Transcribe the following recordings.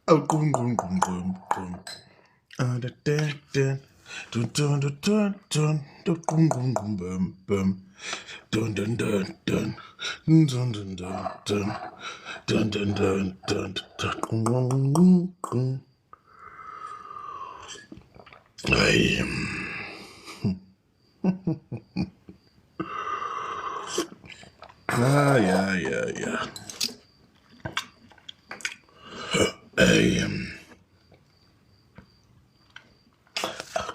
Oh, boom, boom, boom, boom, boom. Da da da. Dun dun dun dun dun. Dun boom, boom, boom, boom, boom. Dun dun dun dun. Dun dun dun dun dun. Dun dun dun dun dun. Hey. Yeah. Hey.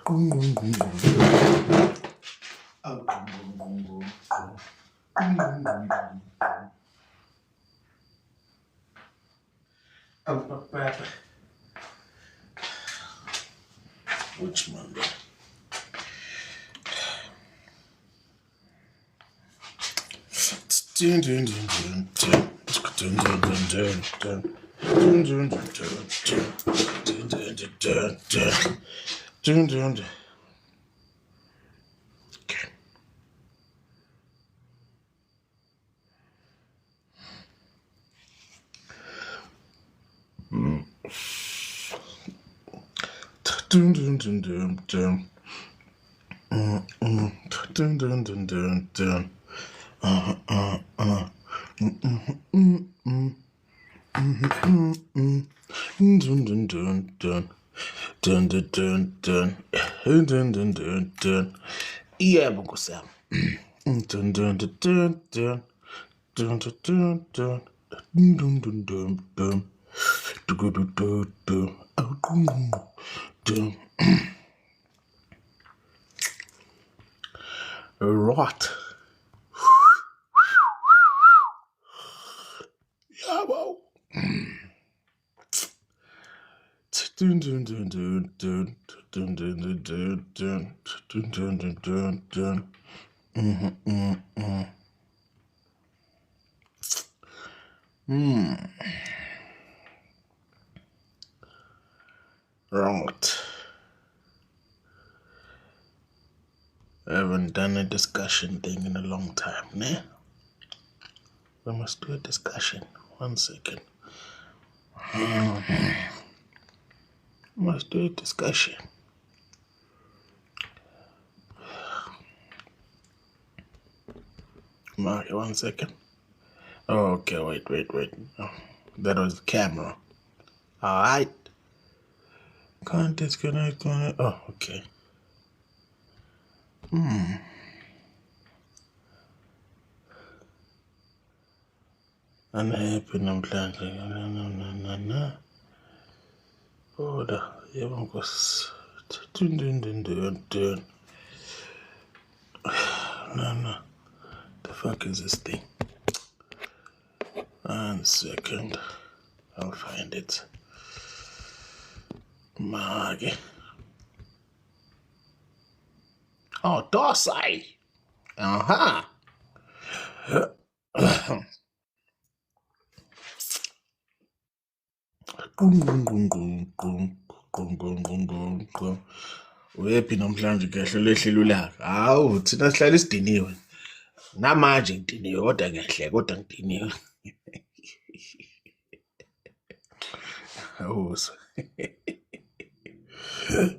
Boom, boom, boom, boom. Oh, boom, boom, boom, boom. Boom, boom, boom, boom. Oh, Papa. Which Monday? Dun dun dun dun dun. Dun dun dun dun dun. Dun dun dun dun dun. Dun dun dun dun dun. Dun dun dun. Okay. Dun dun dun dun dun. Dun dun dun dun dun. Dun dun dun dun. Dun dun dun dun. Dun dun dun dun. Yebo Nkosi yami. Dun dun dun dun dun. Dun dun dun dun. Dun dun dun dun dun. Dun dun dun dun. Oh, dun. Right. Yabo. Dun dun dun dun dun. Dun dun dun dun dun. Dun dun dun dun dun. Right. I haven't done a discussion thing in a long time, ne? We must do a discussion. 1 second. Must do a discussion. Okay, 1 second. Oh, okay, wait. Oh, that was the camera. Alright. Can't disconnect. Oh, okay. Unhappy namhlanje. Na. Order. Yebo Nkosi. Dun. No. The fuck is this thing? 1 second. I'll find it. Mage. Oh, Dorsai. Uh-huh. Uyephi namhlanje kuyahlelwa ehlelo ulaka? Hawu, thina sihlala isidiniwe. Namanje ngidiniwe kodwa ngiyahleka kodwa ngidiniwe. Hawu.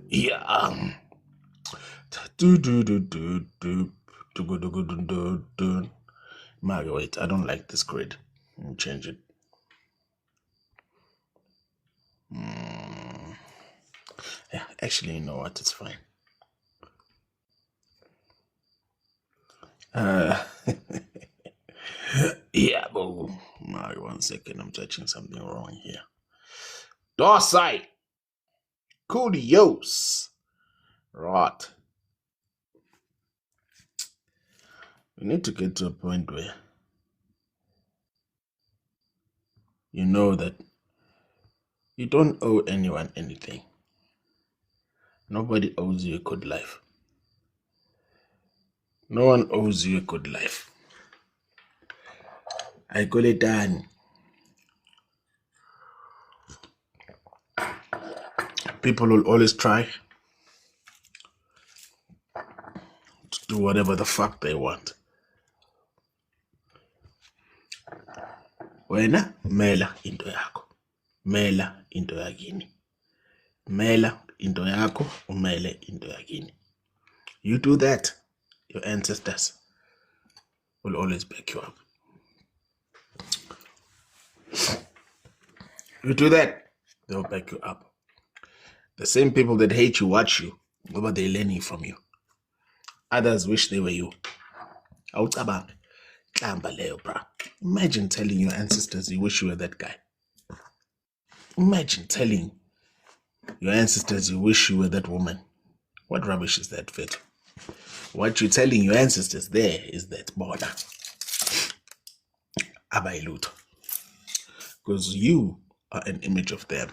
Yeah. Mario, wait, I don't like this grid. Let me change it. Yeah, actually, you know what? It's fine. Yeah, but Mario, 1 second. I'm touching something wrong here. Dorsai. Kudios. Right. We need to get to a point where you know that you don't owe anyone anything. Nobody owes you a good life. No one owes you a good life. I call it done. People will always try to do whatever the fuck they want. Wena mela into yakho. mela into yakini. Mela into yakho, umele into yakini. You do that, your ancestors will always back you up. You do that, they'll back you up. The same people that hate you watch you, but they're learning from you. Others wish they were you. Imagine telling your ancestors you wish you were that guy. Imagine telling your ancestors you wish you were that woman. What rubbish is that, Fit? What you're telling your ancestors there is that border. Abailut. Because you are an image of them.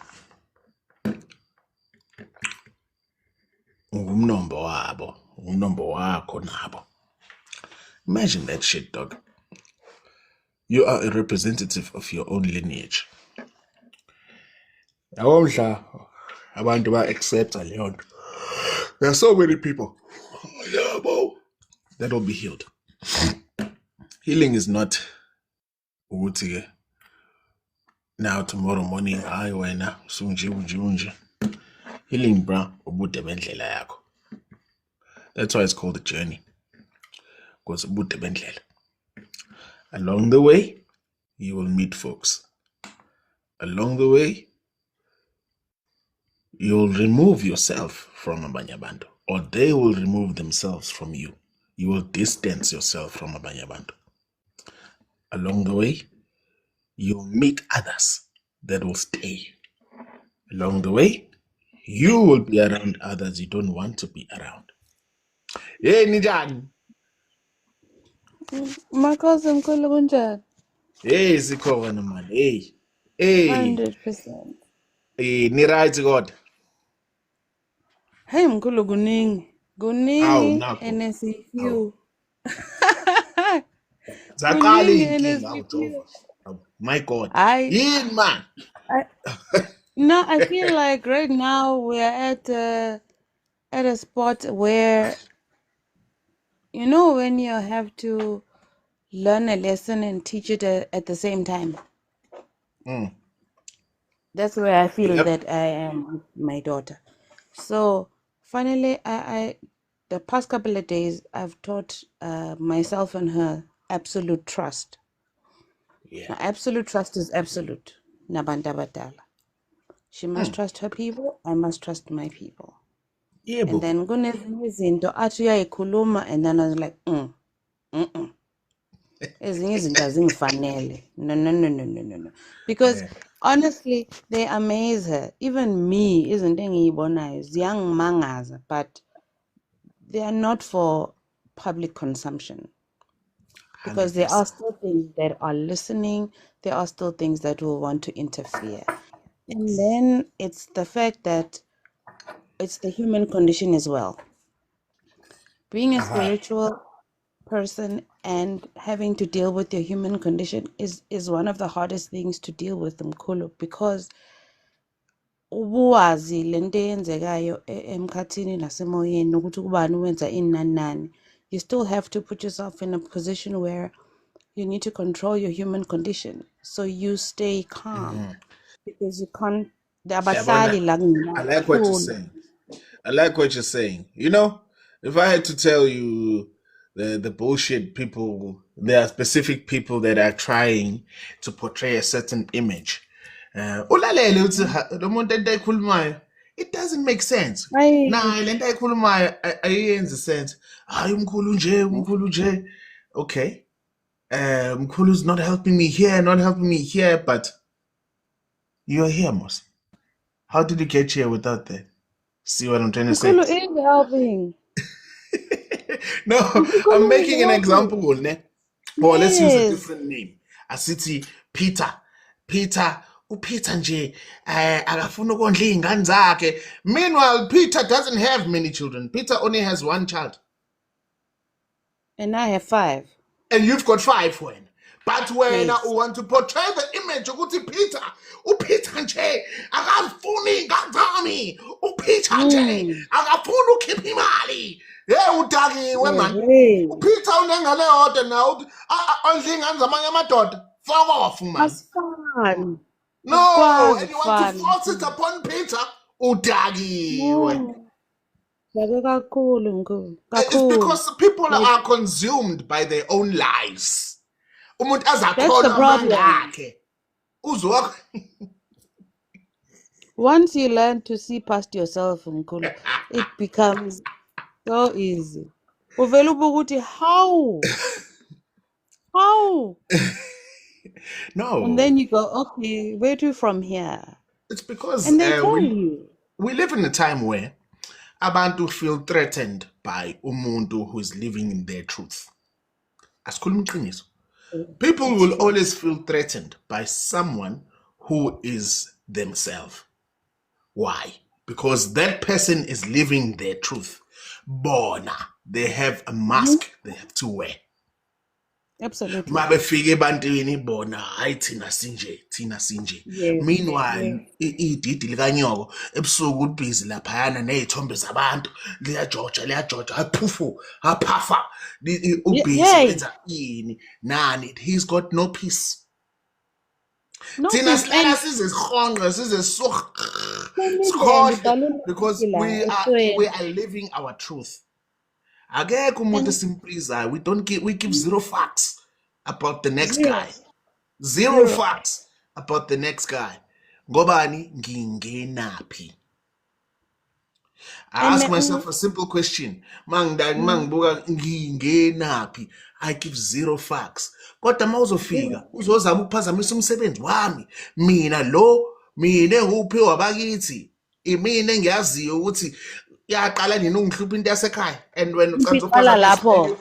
Ungumnombo wabo. Ungumnombo wakho nabo. Imagine that shit, dog. You are a representative of your own lineage. Abantu ba-accept leyo nto. There are so many people that will be healed. Healing is not ukuthi now tomorrow morning hayi wena unje. Healing, bra, ubude bendlela yakho. That's why it's called a journey. Because ubude bendlela. Along the way, you will meet folks. Along the way, you'll remove yourself from abanye abantu, or they will remove themselves from you. You will distance yourself from abanye abantu. Along the way, you'll meet others that will stay. Along the way, you will be around others you don't want to be around. Hey, Nijan. Marcos mkhulu kunjani? Hey, sikhona man. Hey. 100%. Ni right God. Hey mkhulu kuningi. Kuningi NSQ. Zakali inkinga. My God. Yin man. No, I feel like right now we're at a spot where, you know, when you have to learn a lesson and teach it at the same time. That's where I feel that I am with my daughter. So finally, I the past couple of days, I've taught myself and her absolute trust. Yeah. Now, absolute trust is absolute. Nabantu abadala. She must trust her people. I must trust my people. Yeah, And then kunezinye izinto athi uyayikhuluma, and then I was like, ezinye izinto azingifanele. No. Because honestly, they amaze her. Even me, izinto engiyibonayo ziyangimangaza, but they are not for public consumption. Because 100%. There are still things that are listening. There are still things that will want to interfere. And then it's the fact that it's the human condition as well. Being a spiritual person and having to deal with your human condition is one of the hardest things to deal with, mkhulu, because ubuwazi lento eyenzekayo emkhathini nasemoyeni ukuthi kubani wenza inani, you still have to put yourself in a position where you need to control your human condition so you stay calm. Because you can't. I like what you're saying. I like what you're saying. You know, if I had to tell you the bullshit people, there are specific people that are trying to portray a certain image. It doesn't make sense. Sense. Okay. Mkhulu's not helping me here, but you're here, Mos. How did you get here without that? See what I'm trying to say? Mkhulu is helping. No, I'm making an example. Or let's use a different name. A city, Peter. Peter nje akafuna ukondla izingane zakhe. Meanwhile, Peter doesn't have many children. Peter only has one child. And I have 5. And you've got 5 when. But when you want to portray the image ukuthi Peter nje akafuni ingane zami. Peter nje akafuna ukhipha imali. Udaki wemani. Peter unengane yodwa na ondla ingane zamanye amadoda. Fuck off, man. That's fun. No, Ukwazi and you want to ukufana force it mkhulu. upon Peter? Udagiwe. No. Jabe kakhulu mkhulu. It's Kakhulu. because people Like, are consumed by their own lies. Umuntu that's the azakholwa problem. amangakhe. Uzwa Once you learn to see past yourself, mkhulu, it becomes so easy. Uvela ubuka ukuthi how? How? And No, then you go, okay, where to from here? it's because And they tell you. we live in a time where abantu feel threatened by umuntu who is living in their truth. Asikhuluma iqiniso. People will always feel threatened by someone who is themselves. Why? Because that person is living their truth. Bona, they have a mask they have to wear. Absolutely. Mabefike ebantwini bona hayi thina sinje. Yes. Meanwhile ididi likanyoko ebusuku ubhizi laphayana nezithombe zabantu liyajoja aphufu aphafa ubhizi Yay. wenza yini nani, he's got no peace. No, Thina peace. sihlala And sizesihonqe sizesuh Kumele sikhohle because balulekile we are living our truth. Akekho umuntu esimprizayo. We give zero facts about the next Zero. guy. Zero facts about the next guy. Ngobani ngingenaphi? I ask myself a simple question. Mangibuka ngingenaphi? I give zero facts. Kodwa mawuzofika uzozama ukuphazamisa umsebenzi wami. Mina enguphi wabakithi. Imina engiyaziyo ukuthi yaqala nini ungihlupha into yasekhaya. And when Iqala lapho.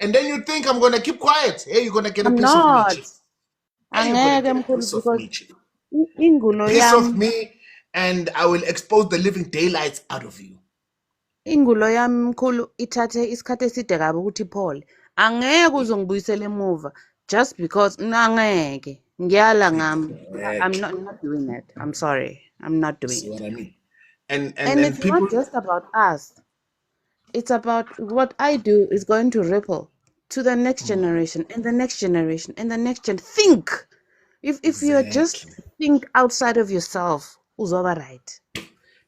and then you think I'm going to keep quiet. Hey, you're going to get a I'm piece not. of me, chief. Hey, you're going to Angeke get a mkhulu, piece of because me, chief. ingulo Piece of yami, me, and I will expose the living daylights out of you. ingulo yami mkhulu ithathe isikhathi eside kabi ukuthi iphole. Angeke uzongibuyisela emuva just because angeke. Ngiyala ngami. I'm not doing that. I'm sorry. I'm not doing See it. what I mean? And And it's people, not just about us. It's about what I do is going to ripple to the next generation and the next generation and the next gen. Think. If you just think outside of yourself, uzoba right.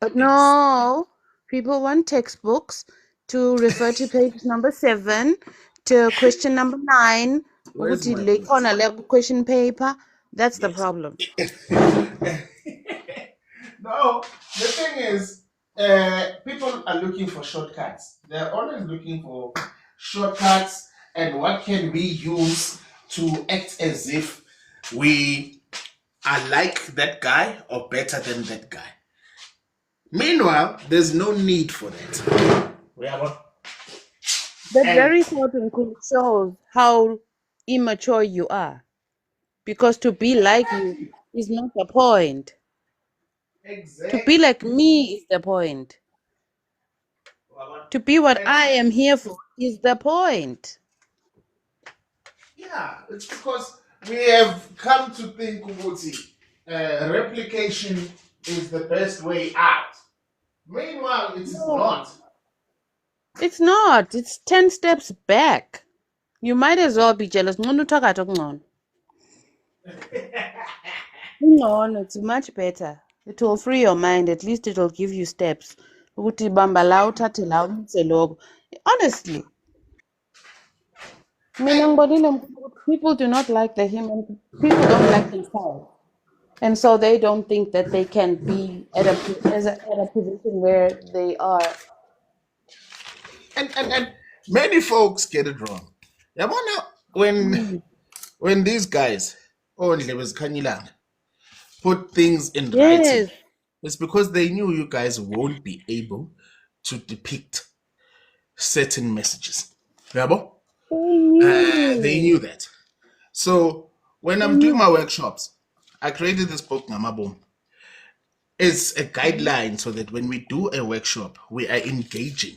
But no, people want textbooks to refer to page number 7 to question number 9. Where's ukuthi my le place? khona le question paper. That's the Yes. problem. No, the thing is, people are looking for shortcuts. They're always looking for shortcuts and what can we use to act as if we are like that guy or better than that guy. Meanwhile, there's no need for that. That very thought shows how immature you are. Because to be like you is not the point. Exactly. To be like me is the point. To be what I am here for is the point. Yeah, it's because we have come to think ukuthi replication is the best way out. Meanwhile, it's not. It's not. It's 10 steps back. You might as well be jealous. Ngcono uthakatha okungcono. Ungcono, it's much better. It will free your mind. At least it will give you steps. Ukuthi bamba la uthathe la umise lokho. Honestly. Mina ngibonile people do not like the human. People don't like themselves. And so they don't think that they can be at a position where they are. And many folks get it wrong. Yabona when these guys Ondlebe Zikhanyilanga put things in writing, Yes. it's because they knew you guys won't be able to depict certain messages. Yabo? They knew that. So when I'm doing my workshops, I created this book, Ngamabom. It's a guideline so that when we do a workshop, we are engaging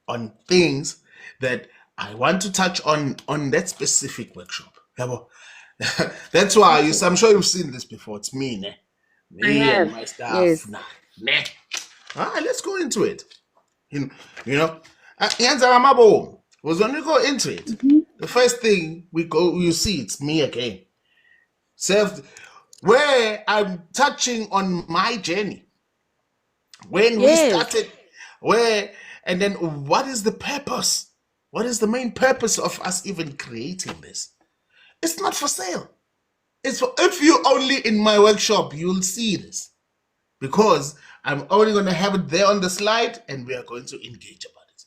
on things that I want to touch on that specific workshop. Yabo? That's why I'm sure you've seen this before. It's me, ne? Me and my staff. Yes. Nah, ne? Let's go into it. You know, Yenza Ngamabom was when we go into it. The first thing you see, it's me again. where I'm touching on my journey. When we Yes. started, and then what is the purpose? What is the main purpose of us even creating this? It's not for sale. It's for, if you're only in my workshop, you'll see this. Because I'm only going to have it there on the slide and we are going to engage about it.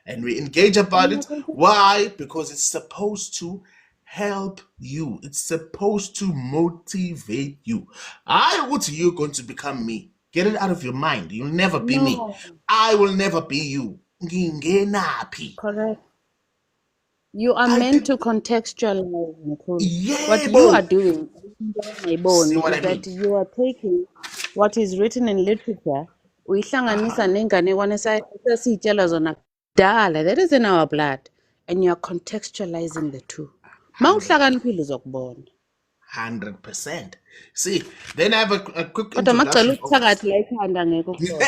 And we engage about it. Why? Because it's supposed to help you. It's supposed to motivate you. You're going to become me. Get it out of your mind. You'll never be me. No, I will never be you. Ngingenaphi? correct. You are I meant did. to contextualize, Mkhulu. What you Yebo. are doing, See what I is that mean? you are taking what is written in literature, uyihlanganisa nenganekwane esasiyitshela zona kudala, that is in our blood, and you are contextualizing the two. Ma 100%. uhlakaniphile uzokubona. 100%. See, then I have a quick Kodwa ma ucela introduction of us. ukuthakathi la ekhanda ngeke ukuzona.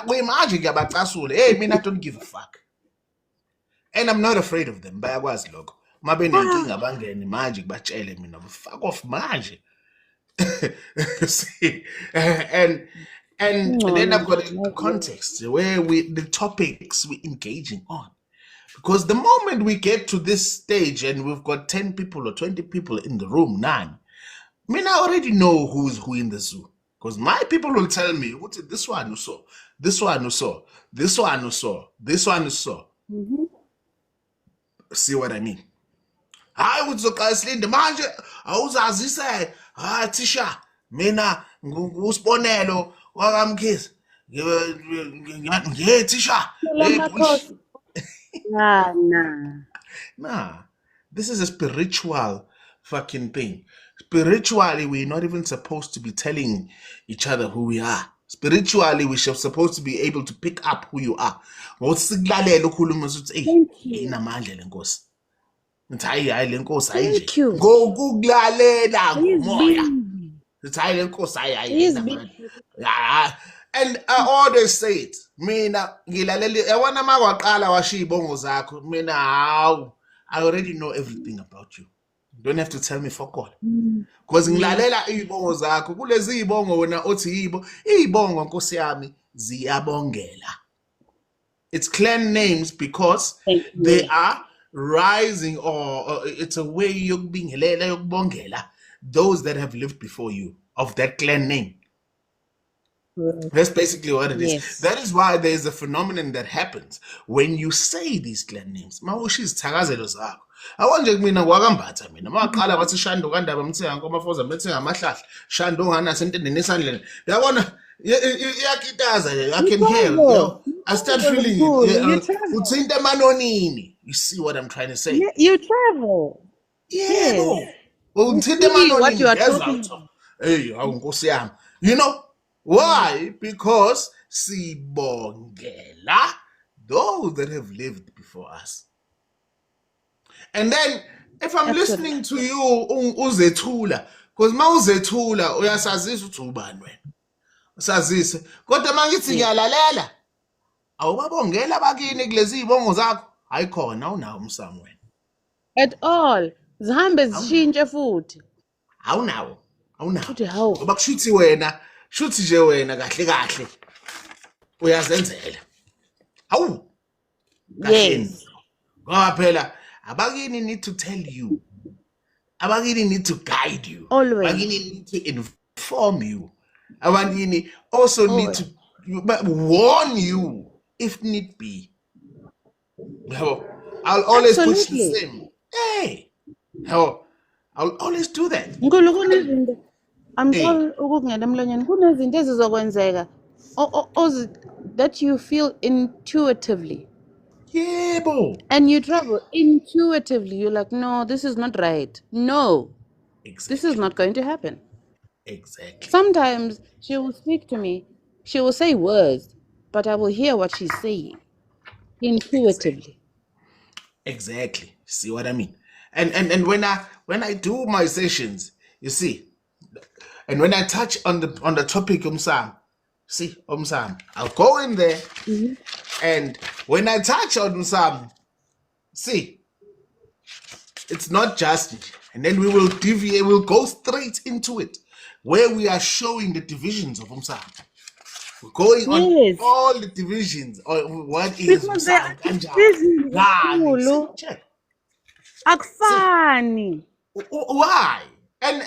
Kuyimanje ngiyabacasula. Hey, mina I don't give a fuck. And I'm not afraid of them. Bayakwazi lokho. Uma benenkinga bangene manje kubatshele mina, fuck off manje. See, and then I've got a context where the topics we're engaging on. Because the moment we get to this stage and we've got 10 people or 20 people in the room, 9, I mean, I already know who's who in the zoo. Because my people will tell me, what's it? This one who saw, this one who saw, this one who saw, this one who saw. See what I mean? Hayi ukuthi uzoqalisile manje awuzazise thisha mina ngusibonelo wakamkhize thisha nah, this is a spiritual fucking thing. Spiritually, we're not even supposed to be telling each other who we are. Spiritually, we're supposed to be able to pick up who you are. Ngosilalela ukhuluma ukuthi hey inamandla lenkosi. Ngithi hayi lenkosi ayinje. Ngokulalela ngomoya. Ngithi hayi lenkosi hayi. And I always say it. Mina ngilalela yabona makwaqala washiya ibongo zakho. Mina hawu, I already know everything about you. You don't have to tell me fuck all. Because ngilalela izibongo zakho kulezi izibongo wena othi yibo izibongo nkosi yami ziyabongela. It's clan names because they are rising or it's a way yokubingelela yokubongela those that have lived before you of that clan name. That's basically what it is. Yes. That is why there is a phenomenon that happens when you say these clan names. Mawusho izithakazelo zakho. Awonje kumina kwakambatha mina. Maqala bathi Shando kaNdaba mthenga ngomafoza methenga amahlahla. Shando nganaso entendeni esandleni. Uyabona iyakitaza I can hear. You know, I start feeling it. Uthinte emanonini. You see what I'm trying to say? You travel. Yeah. What you are talking about. Hey, awunkosi yami. You know why? Because sibongela those that have lived before us. And then if I'm listening to you uzethula, because ma uzethula uyasazisa ukuthi ubani wena. Usazise. Kodwa mangithi ngiyalalela. Awubabongela bakini kulezi izibongo zakho. Hayikhona unawo umsamo wena. At all. Zihambe zishintshe futhi. Awunawo. Futhi hawo. Ngoba kushuthi wena, shuthi nje wena kahle kahle uyazenzela. Hawu. Yes. Ngoba phela abakini need to tell you. Abakini need to guide you. Always. Abakini need to inform you. Abakini also need to warn you if need be. I'll always push the same. Hey. I'll always do that. Nkulu kunezinto. I'm sorry ukungena emlonyeni. Kunezinto ezizokwenzeka that you feel intuitively. Yebo. And you travel intuitively. You're like, no, this is not right. No. Exactly. This is not going to happen. Exactly. Sometimes she will speak to me. She will say words, but I will hear what she's saying intuitively. Exactly. See what I mean? And when I do my sessions, you see, and when I touch on the topic umsam, see umsam, I'll go in there, and when I touch on umsam, see, it's not just And then we will deviate, we'll go straight into it, where we are showing the divisions of umsamo. We're going on Yes, all the divisions, or what is because there are umsamo kanjani. divisions, Ngani? mkhulu. Check. Akufani. Why? And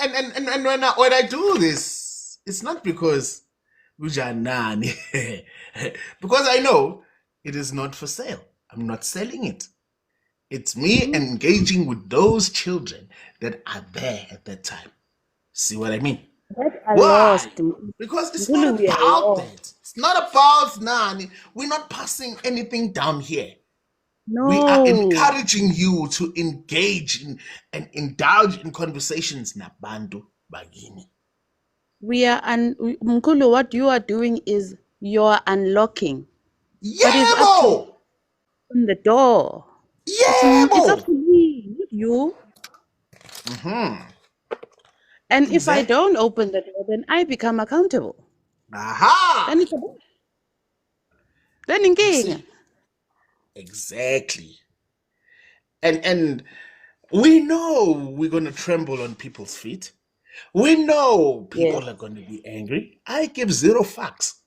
when I do this, it's not because Bujanani, because I know it is not for sale. I'm not selling it. It's me engaging with those children that are there at that time. See what I mean? That are Why? lost. Because it's Mkhulu, not we are about lost. that. It's not about Nani. We're not passing anything down here. We are No. encouraging you to engage in and indulge in conversations nabantu bagini. We are Mkhulu, what you are doing is you're unlocking. But it's up to Yebo! open the door. It's up Yebo! to me, not you. And if I Exactly. don't open the door, then I become accountable. Aha! Then it's a then You inkinga. see? Exactly. And we know we're gonna tremble on people's feet. We know people Yes, are gonna be angry. I give zero fucks.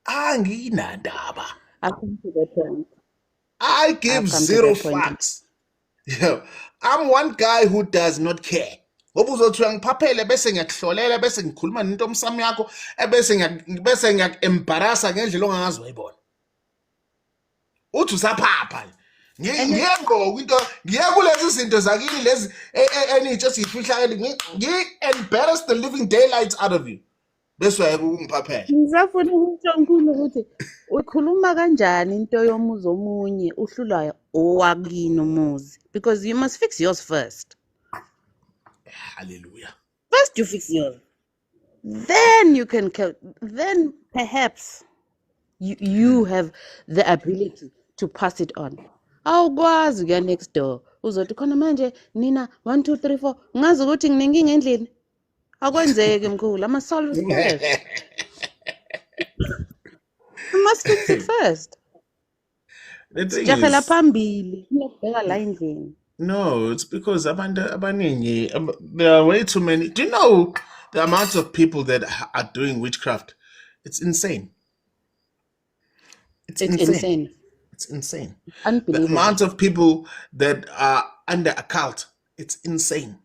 Anginandaba. I've come to that point. I give I've come to zero that point. fucks. Yeah, I'm one guy who does not care. Ngoba uzothiwa ngiphaphele bese ngiyakuhlolela bese ngikhuluma nento omsamo yakho bese ngiyaku-embarrassa ngendlela ongangazi wayibona. Uthi usaphapha. Ngiyengqoka into ngiye kulezi zinto zakini lezi enitsho siyifihlakele ngi-embarrass the living daylights out of you. Bese uyayeka ukungiphaphela. Ngisafuna ukuthi Mkhulu ukuthi ukhuluma kanjani into yomuzi omunye uhlulwa owakini umuzi, because you must fix yours first. Hallelujah. First you fix yours. Then you can then perhaps you have the ability to pass it on. Awukwazi kuya next door. Uzothi khona manje nina 1 2 3 4 ngazi ukuthi nginenkinga endlini. Akwenzeki Mkhulu, I must solve it first. I must fix it first. The thing Sijahela is, phambili kunokubheka la endlini. no, it's because abantu abaningi, there are way too many. Do you know the amount of people that are doing witchcraft? It's insane. It's insane. It's insane. The Unbelievable. amount of people that are under a cult, it's insane.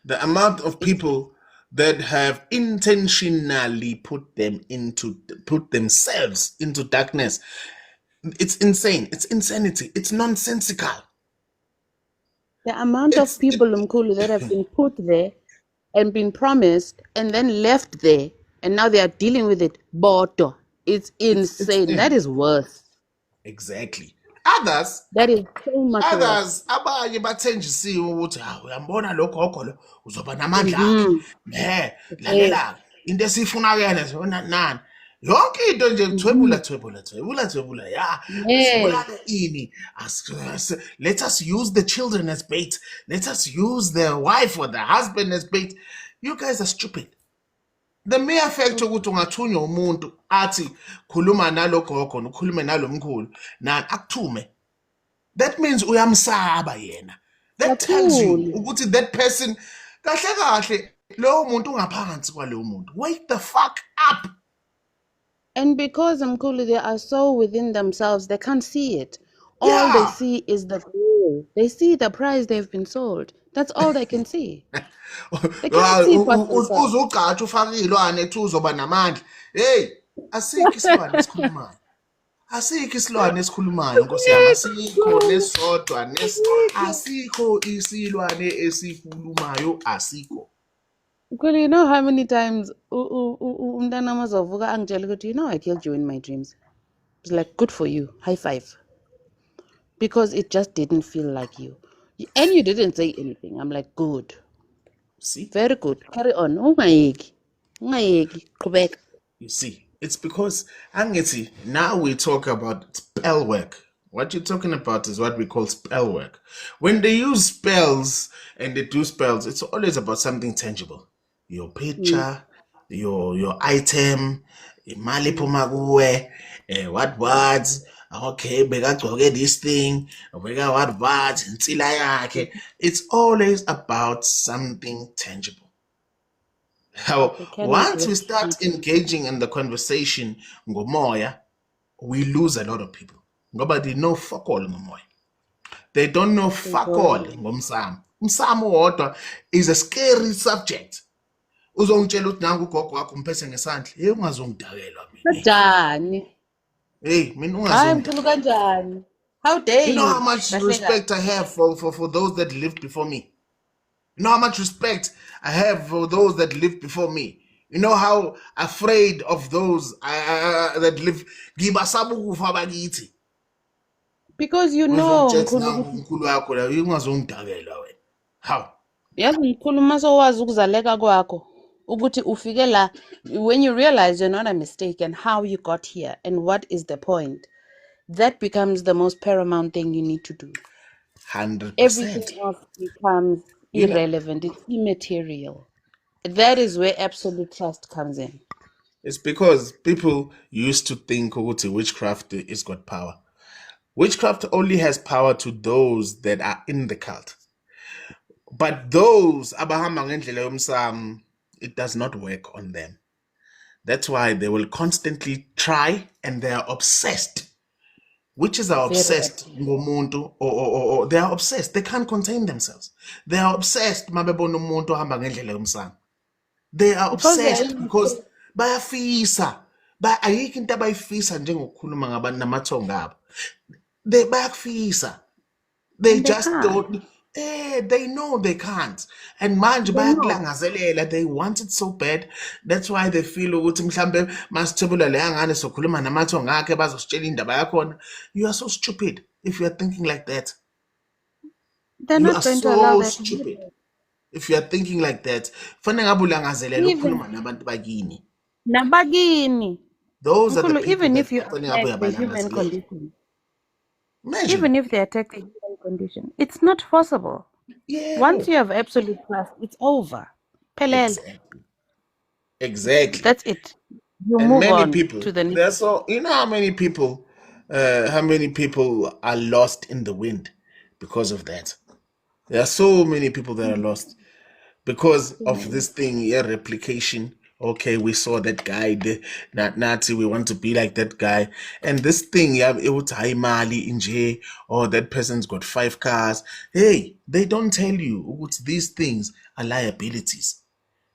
The amount of people that have intentionally put themselves into darkness, it's insane. It's insanity. It's nonsensical. The amount of people Mkhulu that have been put there and been promised and then left there and now they are dealing with it. Boto. It's insane. That is worse. Exactly. Others, That is so much worse. abanye bathenjisiwe ukuthi uyambona lo gogo lo uzoba namandla akhe. Lalela into esifuna kuyena zona nani. Yonke into nje thwebula ya. Sibulale ini. Let us use the children as bait. Let us use the wife or the husband as bait. You guys are stupid. The mere fact ukuthi ungathunywa umuntu athi khuluma nalo gogo ukhulume nalo mkhulu nani akuthume, that means uyamsaba yena. That tells you ukuthi that person kahle kahle lowo muntu ungaphansi kwalowo muntu. Wake the fuck up. And because Mkhulu, they are so within themselves, they can't see it. All they see is the goal. They see the price they've been sold. That's all they can see. They can't see past themselves. Uzugatsha ufaka ilwane ethi uzoba namandla. Hey, asikho isilwane esikhulumayo. Asikho isilwane esikhulumayo Nkosi yami, asikho nesodwa asikho isilwane esikhulumayo, asikho. Mkhulu, you know how many times umntana mazavuka angitshela ukuthi, you know, I killed you in my dreams. It's like, good for you. High five. Because it just didn't feel like you. And you didn't say anything. I'm like, good. See? Very good. Carry on. Ungayeki. Qhubeka. You see, it's because angithi now we talk about spell work. What you're talking about is what we call spell work. When they use spells and they do spells, it's always about something tangible. Your picture, your item, imali phuma kuwe, what words, okay, bekagcoke this thing, beka what, insila yakhe. It's always about something tangible. How They cannot once we start engaging in the conversation ngomoya, we lose a lot of people. Nobody know fuck all ngomoya. They don't know They fuck all don't. ngomsamo. Umsamo wodwa is a scary subject. Uzongitshela ukuthi nangu ugogo wakho umphethe ngesandla. Hey, ungazongidakelwa mina. Kanjani? Hey, mina Hayi mkhulu ungazongidakelwa. kanjani? How dare You know you? how much Kahle respect I kahle. have for those that lived before me. You know how much respect I have for those that lived before me. You know how afraid of those that live. Ngibasaba ukufa bakithi. Because you know Uzongitshela mkhulu nangu ukuthi umkhulu wakho la ungazongidakelwa wena. How? yazi mkhulu mase wazi ukuzaleka kwakho ukuthi ufike la when you realize you're not a mistake and how you got here and what is the point, that becomes the most paramount thing you need to do. 100%. Everything else becomes You know, irrelevant. It's immaterial. That is where absolute trust comes in. it's because people used to think ukuthi witchcraft is got power. Witchcraft only has power to those that are in the cult. But those abahamba ngendlela yomsamo, it does not work on them. That's why they will constantly try, and they are obsessed. Witches are Very obsessed ngomuntu, or they are obsessed. They can't contain themselves. They are obsessed mabebona umuntu ohamba ngendlela yomsamo. They are because they are obsessed because bayafisa. Ayikho into abayifisa njengokukhuluma ngabantu namathonga abo. Bayakufisa. They and they just can't. don't. They know they can't. And manje They know. bayakulangazelela. They want it so bad. That's why they feel ukuthi mhlambe masithebula leya ngane sokhuluma namathonga akhe bazositshela indaba yakhona. You are so stupid if you are thinking like that. They're You not are going to allow so that to stupid happen. if you are thinking like that. Fanele ngabe ulangazelela Even ukukhuluma nabantu bakini. nabagini. Those are the Mkhulu, people even that if you fanele ngabe attack the human uyabalangazelela. condition, Imagine. even if they attack the human condition, it's not possible. Yeah. Once you have absolute trust, it's over. Pelele. Exactly. That's it. You And move many on people, to the next. there's so you know how many people are lost in the wind because of that. There are so many people that are lost because of this thing, replication. Okay, we saw that guy, Nazi, we want to be like that guy. And this thing, it was high Mali in J, or that person's got 5 cars. Hey, they don't tell you these things are liabilities.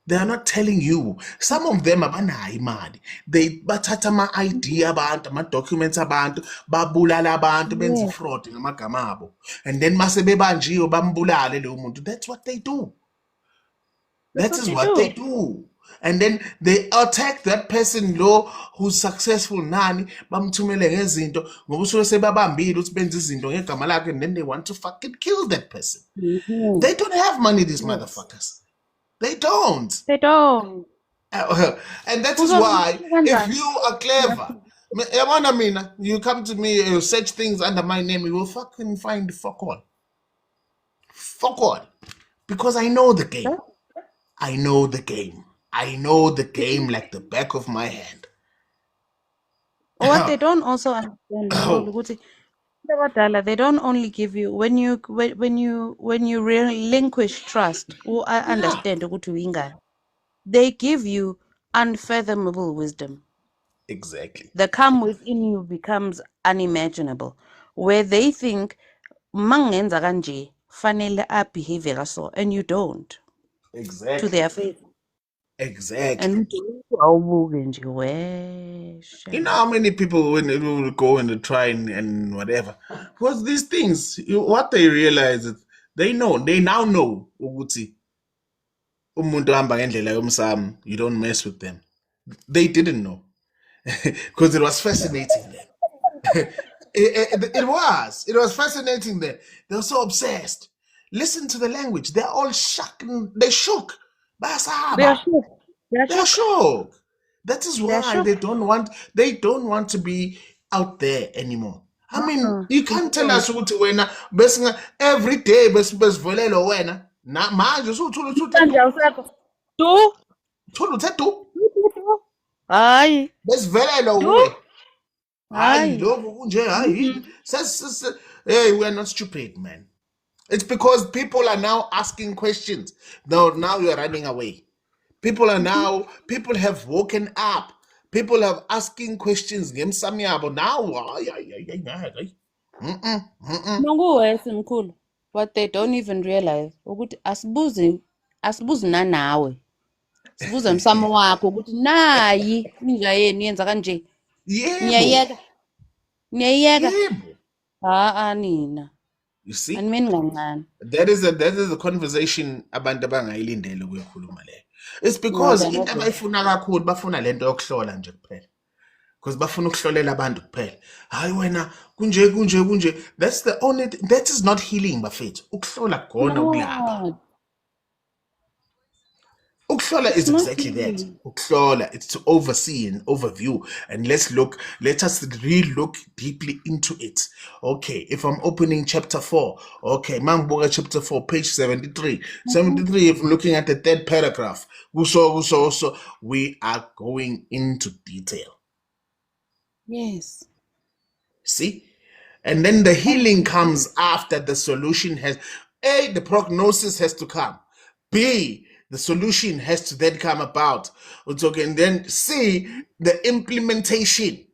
They are not telling you. Some of them abanayo imali. They bathatha ama-ID abantu, ama-documents abantu, babulala abantu, benze Yes. fraud ngamagama abo. And then mase bebanjiwe bambulale leyo muntu. That's what they do. That is what they do. And then they attack that person lo who's successful nani, bamthumele ngezinto ngoba usuke sebabambile ukuthi benze izinto ngegama lakhe, and then they want to fucking kill that person. Mhm. They don't have money, these Yes. motherfuckers. They don't. They don't. And that is why, if you are clever, yabona mina, you come to me, you search things under my name, you will fucking find fuck all. Fuck all. Because I know the game. I know the game. I know the game like the back of my hand. What they don't also understand, Oh. ukuthi abadala, they don't only give you when you relinquish trust or understand ukuthi uyingane, they give you unfathomable wisdom. Exactly. The calm within you becomes unimaginable, where they think mangenza kanje fanele a behavior so, and you don't. Exactly. To their face. Exactly. And you know how many people when they will go and try and whatever, because these things, what they realize is they now know ukuthi umuntu ohamba ngendlela yomsamo, you don't mess with them. They didn't know because it was fascinating them. It was fascinating them. They were so obsessed. Listen to the language. They're all shocked. They shook. They are shook. They're shook. That is why they don't want to be out there anymore. I mean, you can't tell us ukuthi wena every day besivelelo wena na manje usuthola uthe tu hayi besivelelo uwe Hayi Hayi. lokhu kunje hayi. Hey, we are not stupid, man. It's because people are now asking questions. Now you are running away. People have woken up. People are asking questions. Ngemsamo yabo now. Hayi. Nokuwesi mkhulu. What they don't even realize ukuthi asibuzi nanawe. Sibuza umsamo wakho ukuthi nayi inja yenu yenza kanje. Yebo. Niyayiyeka. Yebo. Nina. You see? Animeni kancane. That is a conversation abantu abangayilindele ukuyikhuluma leyo. It's No, because they're not into there. abayifuna kakhulu bafuna lento yokuhlola nje kuphela. Because bafuna ukuhlolela abantu kuphela. Hayi wena kunje. That is not healing bafethu. Ukuhlola khona ukulapha. No, Ukuhlola it's is not exactly that. healing. Ukuhlola, it's to oversee and overview. And let us re-look deeply into it. Okay, if I'm opening chapter 4, okay, Mangboga chapter 4, page 73. 73, if I'm looking at the third paragraph, so we are going into detail. Yes. See? And then the healing comes after the solution has, A, the prognosis has to come. B, the solution has to then come about. Okay, and then C, the implementation.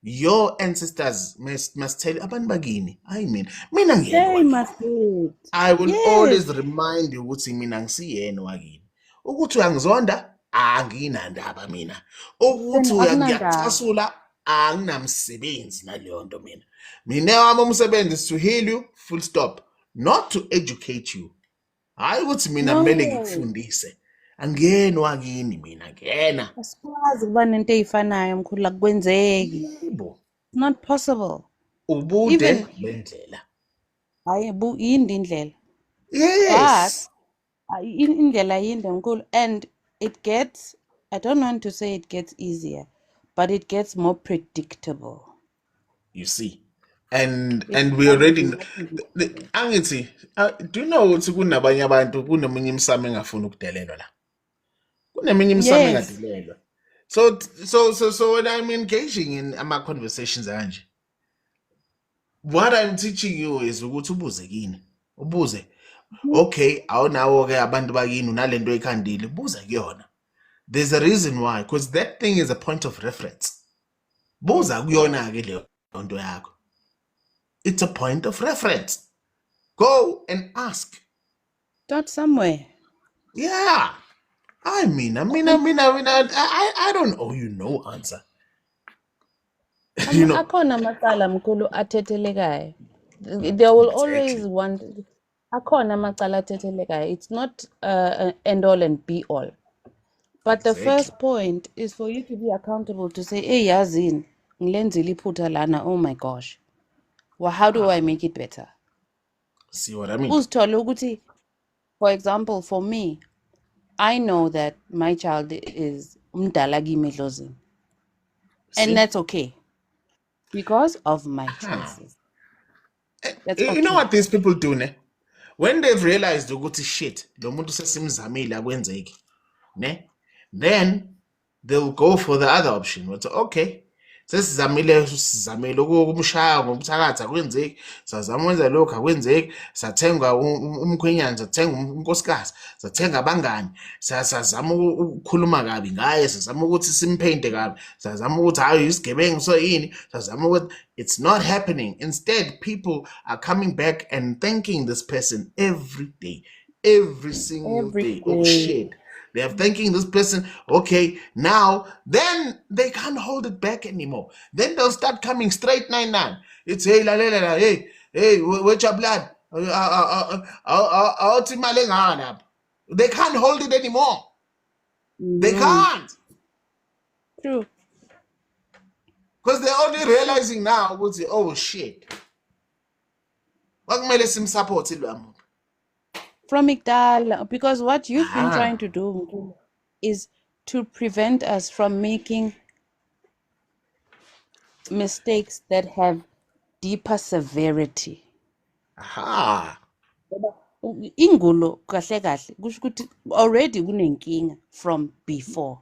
Your ancestors must tell you, "Abantu bakini, I mean, mina ngiyena They wakini." must do it. I will Yes. always remind you ukuthi mina ngisiyena wakini. Ukuthi uyangizonda, anginandaba mina. Ukuthi Akunandaba. ngiyacasula, anginamsebenzi naleyo nto mina. Mina wami umsebenzi is to heal you, full stop. Not to educate you. Hayi ukuthi mina kumele No. ngikufundise. Angiyena wakini mina, ngiyena. Asikwazi ukuba nento eyifanayo mkhulu akwenzeki. Yebo. It's not possible. Ubude Even bendlela. hayi yindi indlela. Yes. But indlela yinde mkhulu and it gets, I don't want to say it gets easier, but it gets more predictable. You see. And we already angithi do you know ukuthi kunabanye abantu kuneminye imsamo engafuni ukudelelwa la. Kuneminye imsamo Yes. engadelelwa. So when I'm engaging in ama conversations kanje, what I'm teaching you is ukuthi ubuze kini. Ubuze. Okay, awunawo ke abantu bakini unalento ekhandile, buza kuyona. There's a reason why, because that thing is a point of reference. Buza kuyona ke leyo nto yakho. It's a point of reference. Go and ask. Start somewhere. Yeah. I mean, I don't owe you no answer. You know. Akhona amacala mkhulu athethelekayo. There will always akhona amacala athethelekayo. It's not end all and be all. But the first point is for you to be accountable to say, hey, yazini, ngilenzile iphutha lana, oh my gosh. Well, how do I make it better? See what I mean? Uzithole ukuthi, for example, for me, I know that my child is umdala kimi edlozini. And that's okay. Because of my choices. That's You know okay. what these people do, ne? When they've realized ukuthi shit, lo muntu sesimzamile akwenzeki, ne? Then they'll go for the other option. But okay, sesizamile ukumshaya ngobuthakathi akwenzeki, sazama ukwenza lokho akwenzeki, sathenga umkhwenyana, sathenga unkosikazi, sathenga abangani, sazama ukukhuluma kabi ngaye, sazama ukuthi simphente kabi, sazama ukuthi hayi isigebengu so yini, sazama ukuthi it's not happening. Instead, people are coming back and thanking this person every day, every single day. Oh shit. They are thanking this person. Okay, now, then they can't hold it back anymore. Then they'll start coming straight 99. It's hey, where's your blood? They can't hold it anymore. They can't. True. Because they're only realizing now, oh shit. From Igdal, because what you've been trying to do is to prevent us from making mistakes that have deeper severity. Ingulo kahle kahle kusho ukuthi already kunenkinga from before.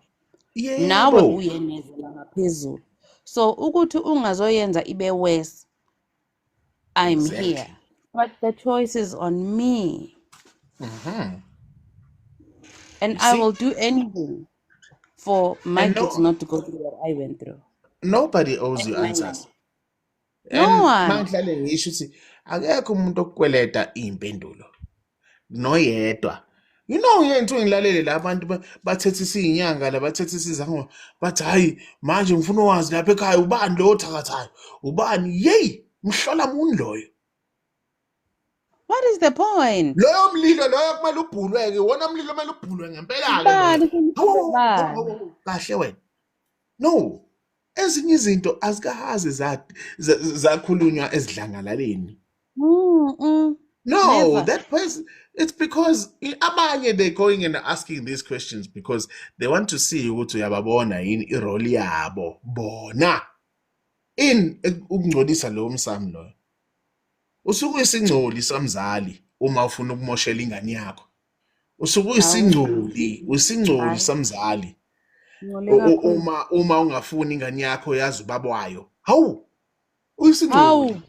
Nawe uyenezela ngaphezulu. So ukuthi ungazoyenza ibe worse, I'm Exactly. here. But the choice is on me. And You I see? will do anything for my And kids not to go through what I went through. nobody owes And you my answers. No And one. mangihlale ngisho ukuthi akekho umuntu okukweleta impendulo. Noyedwa. You know yento ngilalele la abantu bathethisa izinyanga la bathethisa izango bathi hayi manje ngifuna ukwazi lapha ekhaya ubani lo othakathayo ubani hey mhlola muni loyo. What is the point? Loyo mlilo loyo kumele ubhulweke wona mlilo kumele ubhulwe ngempela ke Bani loyo. bani? Kahle wena. No. Ezinye izinto azikahazi zakhulunywa ezidlangalaleni. Mm-mm. No, Never. that person, it's because abanye they're going and asking these questions because they want to see ukuthi uyababona yini irole yabo bona in ukungcolisa lo msamo lo. Usuke isingcoli samzali uma ufuna ukumoshela ingane yakho. Usuke isingcoli samzali. Uma ungafuni ingane yakho yazi ubaba wayo. Hawu. Uyisingcoli.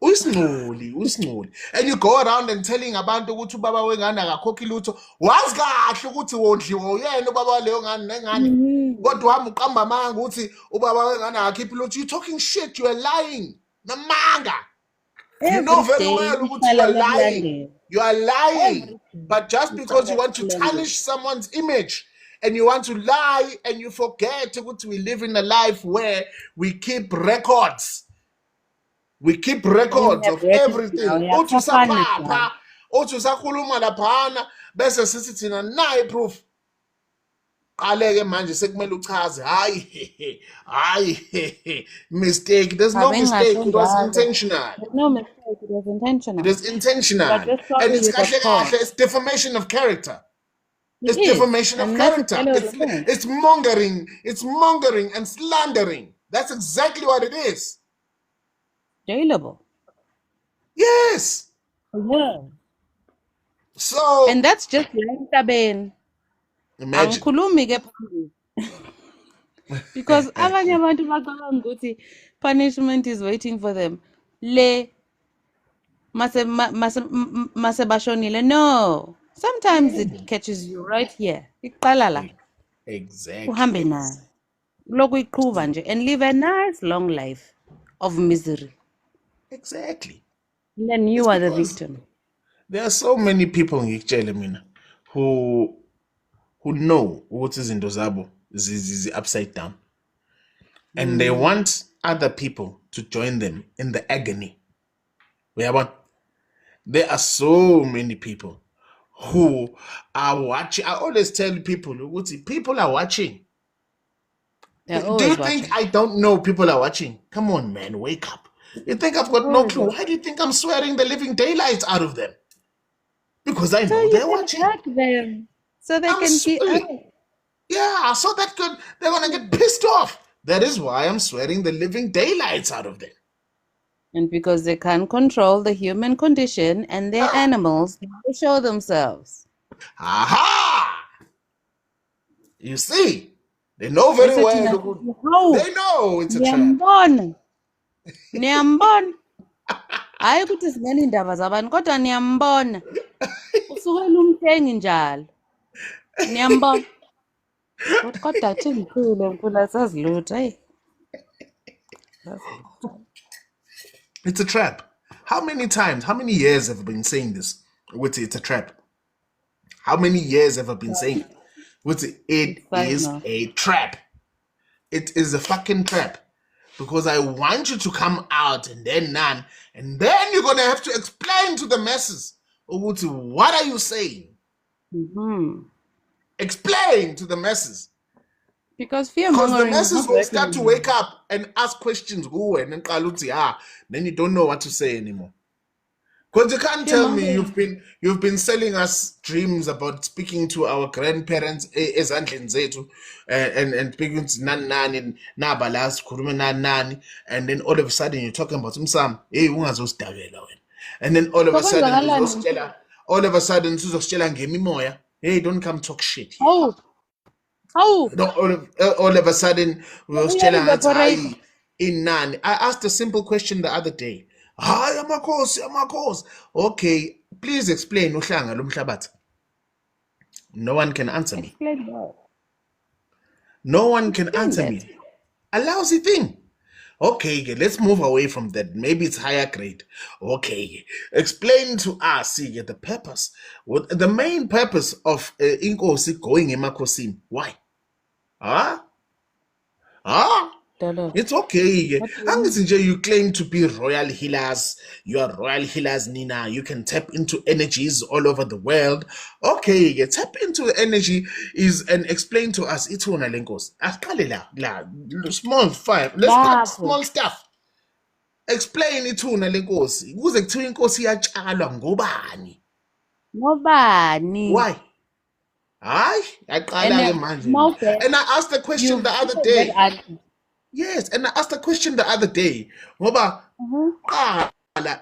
Uyisingcoli. And you go around and telling abantu ukuthi ubaba wengane akakhokhi lutho. Wazi kahle ukuthi wondliwa uyena ubaba leyo ngane nengane. Kodwa wami uqamba amanga ukuthi ubaba wengane akakhiphi lutho. You talking shit, you are lying. Namanga. You know very well ukuthi you are lying. You are lying. But just because you want to tarnish someone's image and you want to lie and you forget ukuthi we live in a life where we keep records. We keep records of everything. Uthi usaphapha, uthi usakhuluma laphana bese sithi thina nayi proof. Qaleke manje sekumele uchaze hayi mistake. There's no mistake. It was intentional. There's no mistake. It was intentional. It is intentional. And it's kahle it's defamation of character. It's defamation of character. It's mongering. It's mongering and slandering. That's exactly what it is. Jailable. Yes. Yeah. So. And that's just Imagine. Because abanye abantu bacabanga ukuthi punishment is waiting for them. Mase bashonile. No. Sometimes it catches you right here. Exactly. Uhambe nayo. Lokhu iqhubha nje and live a nice long life of misery. Exactly. And then you are the victim. There are so many people ngikutshele mina who know what is izinto zabo zizi upside down. And they want other people to join them in the agony. There are so many people who are watching. I always tell people are watching. Do you think I don't know people are watching? Come on, man, wake up. You think I've got no clue? Why do you think I'm swearing the living daylights out of them? Because I know they're watching. Them so they can see. Yeah, so that they're gonna get pissed off. That is why I'm swearing the living daylights out of them. And because they can't control the human condition and they're animals, they will show themselves. Aha! You see, they know very well. They know it's a trap. Niyambona. Hayi ukuthi singena indaba zabantu kodwa niyambona. Usukela umthengi njalo. Niyambona. Kodwa athi ngikhulu sazilutho hey. It's a trap. How many years have I been saying this? It's a trap. How many years have I been saying it? It is a trap. It is a fucking trap. Because I want you to come out and then you're going to have to explain to the masses. What are you saying? Explain to the masses. Because the masses will start to wake up and ask questions. Then you don't know what to say anymore. Because you can't tell me you've been selling us dreams about speaking to our grandparents ezandleni zethu and speaking to nani nabalas khuluma nani and then all of a sudden you're talking about umsamo hey ungazosdabela wena and then all of a sudden sizositshela ngemimoya hey don't come talk shit here. How? All of a sudden, we was Uya telling evaporate. in none. I asked a simple question the other day. Hi, Amakos. Okay, please explain uhlanga lomhlabathi. No one can answer me. Explain that. No one can Explain answer that. me. A lousy thing. Okay, let's move away from that. Maybe it's higher grade. Okay, explain to us the purpose, the main purpose of Inkosi going emakosini. Why? Huh? Don't know. It's okay. What do you mean? Angithi nje you claim to be royal healers. You are royal healers, Nina. You can tap into energies all over the world. Okay, tap into the energy and explain to us ithuna lenkosi. Asiqale la small fire. Let's start Lapho. small stuff. Explain ithuna lenkosi. Kuze kuthiwa inkosi iyatshalwa ngobani? Ngobani? Why? Hayi, yaqala ke manje. And I asked the question the other day. Yes, and I asked the question the other day. Ngoba qala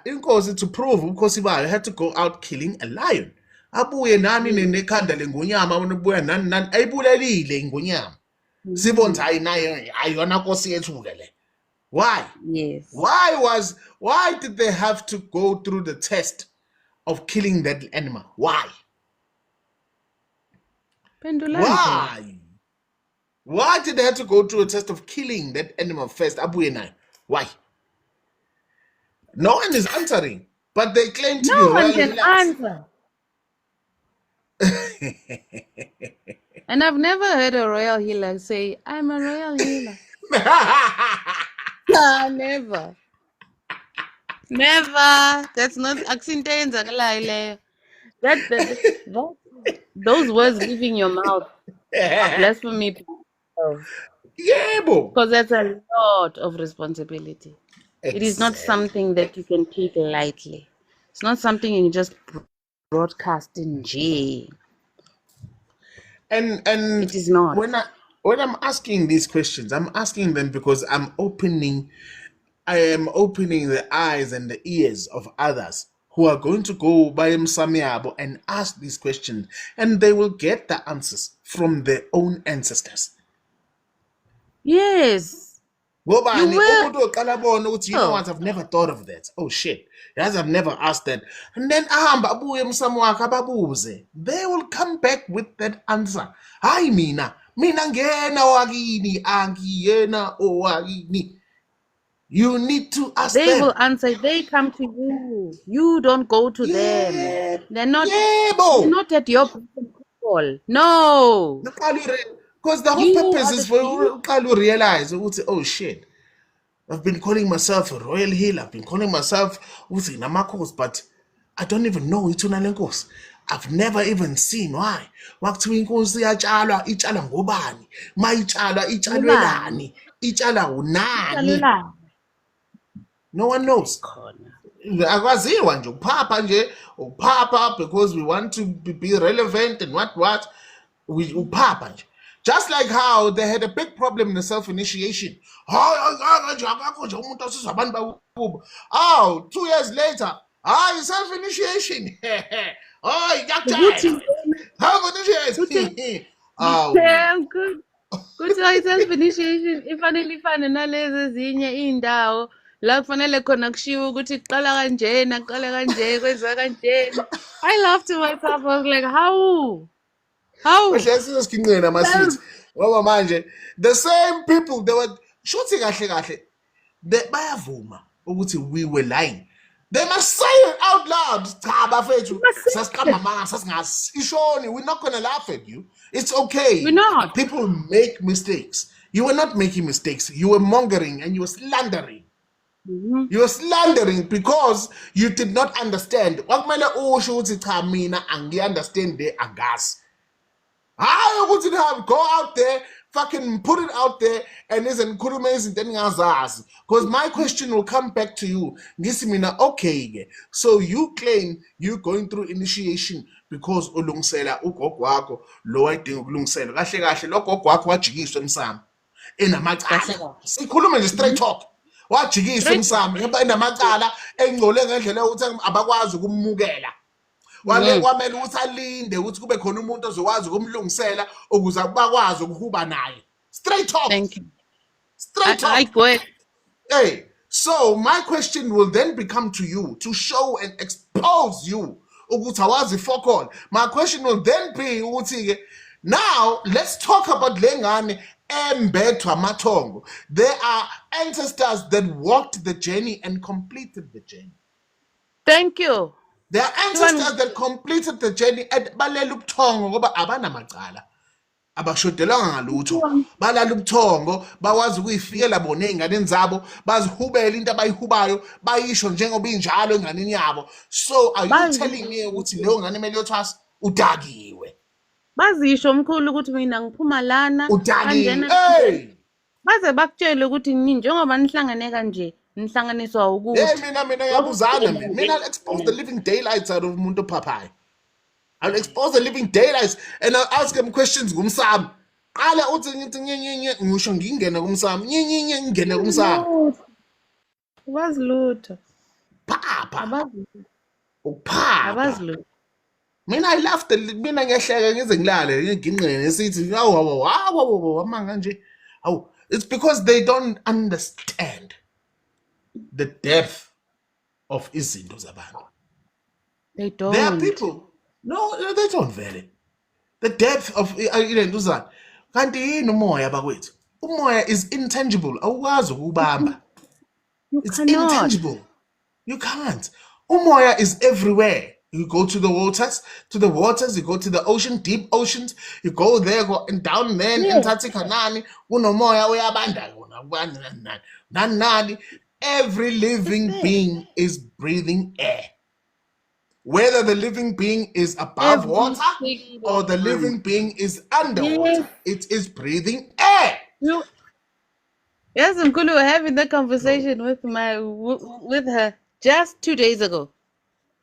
inkosi to prove ubukhosi bayo had to go out killing a lion. Abuye nani nekhanda lengonyama ubuya nani ayibulelile ingonyama. Sibona hayi nayo ayona nkosi yethu ke le. Why? Yes. Why did they have to go through the test of killing that animal? Why? Pendulante. Why did they have to go through a test of killing that animal first? Abuyenai. Why? No one is answering, but they claim to be royal. No one can answer. And I've never heard a royal healer say, I'm a royal healer. Never. Never. That's not that those words leaving your mouth are blasphemy. Yebo. Because that's a lot of responsibility. Exactly. It is not something that you can take lightly. It's not something you just broadcast in G. And it is not. When I'm asking these questions, I'm asking them because I am opening the eyes and the ears of others who are going to go by Msamiabo and ask these questions, and they will get the answers from their own ancestors. Yes. You know what? I've never thought of that. Oh shit. Yes, I've never asked that. And then they will come back with that answer. Hi mina ngena wagini angiyena owagini. You need to ask them. They will answer. They come to you. You don't go to them. They're not. Not at your call. No. Because the whole purpose is for you to realize, oh shit, I've been calling myself a royal healer. I've been calling myself Namakos, but I don't even know Ituna Lenkos. I've never even seen why. Wakuthiwa inkosi iyatshaalwa itshala ngobani? Mayitshalwa itshalwelani? Itshala unani? No one knows. Akwaziwa nje uphapha because we want to be relevant and what we uphapha nje. Just like how they had a big problem in the self-initiation. Oh, 2 years later, self-initiation. Self-initiation. Damn good. Kuthiwa self-initiation ifanele nalezi ezinye iy'ndawo la kufanele khona kushiwo ukuthi kuqala kanjena kuqala kanje kwenziwa kanjena. I laughed to myself. I was like, how? The same people they were shooting kahle bayavuma ukuthi we were lying. They must say it out loud. We're not going to laugh at you. It's okay. We're not. People make mistakes. You were not making mistakes. You were mongering and you were slandering. You were slandering because you did not understand. Understand the agas. Go out there, fucking put it out there, and listen, because my question will come back to you. Okay, so you claim you're going through initiation because ulungsela ugogo wakho lo wayedinga ukulungisela kahle lo gogo wakho wajikiswa emsamo enamacala. Sikhuluma nje straight talk. Wajikiswa emsamo enamacala engcole ngendlela ukuthi abakwazi ukumukela. wale kwamele ukuthi alinde ukuthi kube khona umuntu ozokwazi ukumlungisela ukuze bakwazi ukuhuba naye. Straight talk. Thank you. Straight talk. I go ahead. Hey, so my question will then become to you to show and expose you ukuthi awazi fuck all. My question will then be ukuthi now let's talk about lengane embethwa mathongo. There are ancestors that walked the journey and completed the journey. Thank you. There are ancestors that completed the journey at balela ubuthongo ngoba abanamacala. Abashodelanga ngalutho. Balala ubuthongo, bakwazi ukuyifikela bona einganeni zabo, bazihubela into abayihubayo, bayisho njengoba injalo enganeni yabo. So are you telling me ukuthi leyo ngane emele yothwasa udakiwe? Bazisho mkhulu ukuthi mina ngiphuma lana Udakiwe. Hey! Baze bakutshele ukuthi njengoba nihlangane kanje nihlanganiswa ukuthi. Mina yabuzana mina. I'll expose the living daylights out of umuntu ophapayo. I'll expose the living daylights and I'll ask him questions ngumsamo. Qala uthi ngithi nyenyenye ngisho ngingena kumsamo. Nyenyenye ngingena kumsamo. Abazilutho. Phapha. Uphapha. Abazilutho. Mina I laughed mina ngiyahleka ngize ngilale ngiginqene nesithi hawu amanga nje. Hawu, it's because they don't understand the depth of izinto zabantu. They don't. There are people. No, they don't vele. The depth of ilentuzana. Kanti yini umoya bakwethu? Umoya is intangible. Awukwazi ukubamba. It's intangible. You can't. Umoya is everywhere. You go to the waters, you go to the ocean, deep oceans, you go there, go and down there in Tatsikanani, unomoya uyabanda nani. Every living being is breathing air. Whether the living being is above water or the living being is underwater, it is breathing air. Yes, Mkulu, we're having that conversation with her just 2 days ago.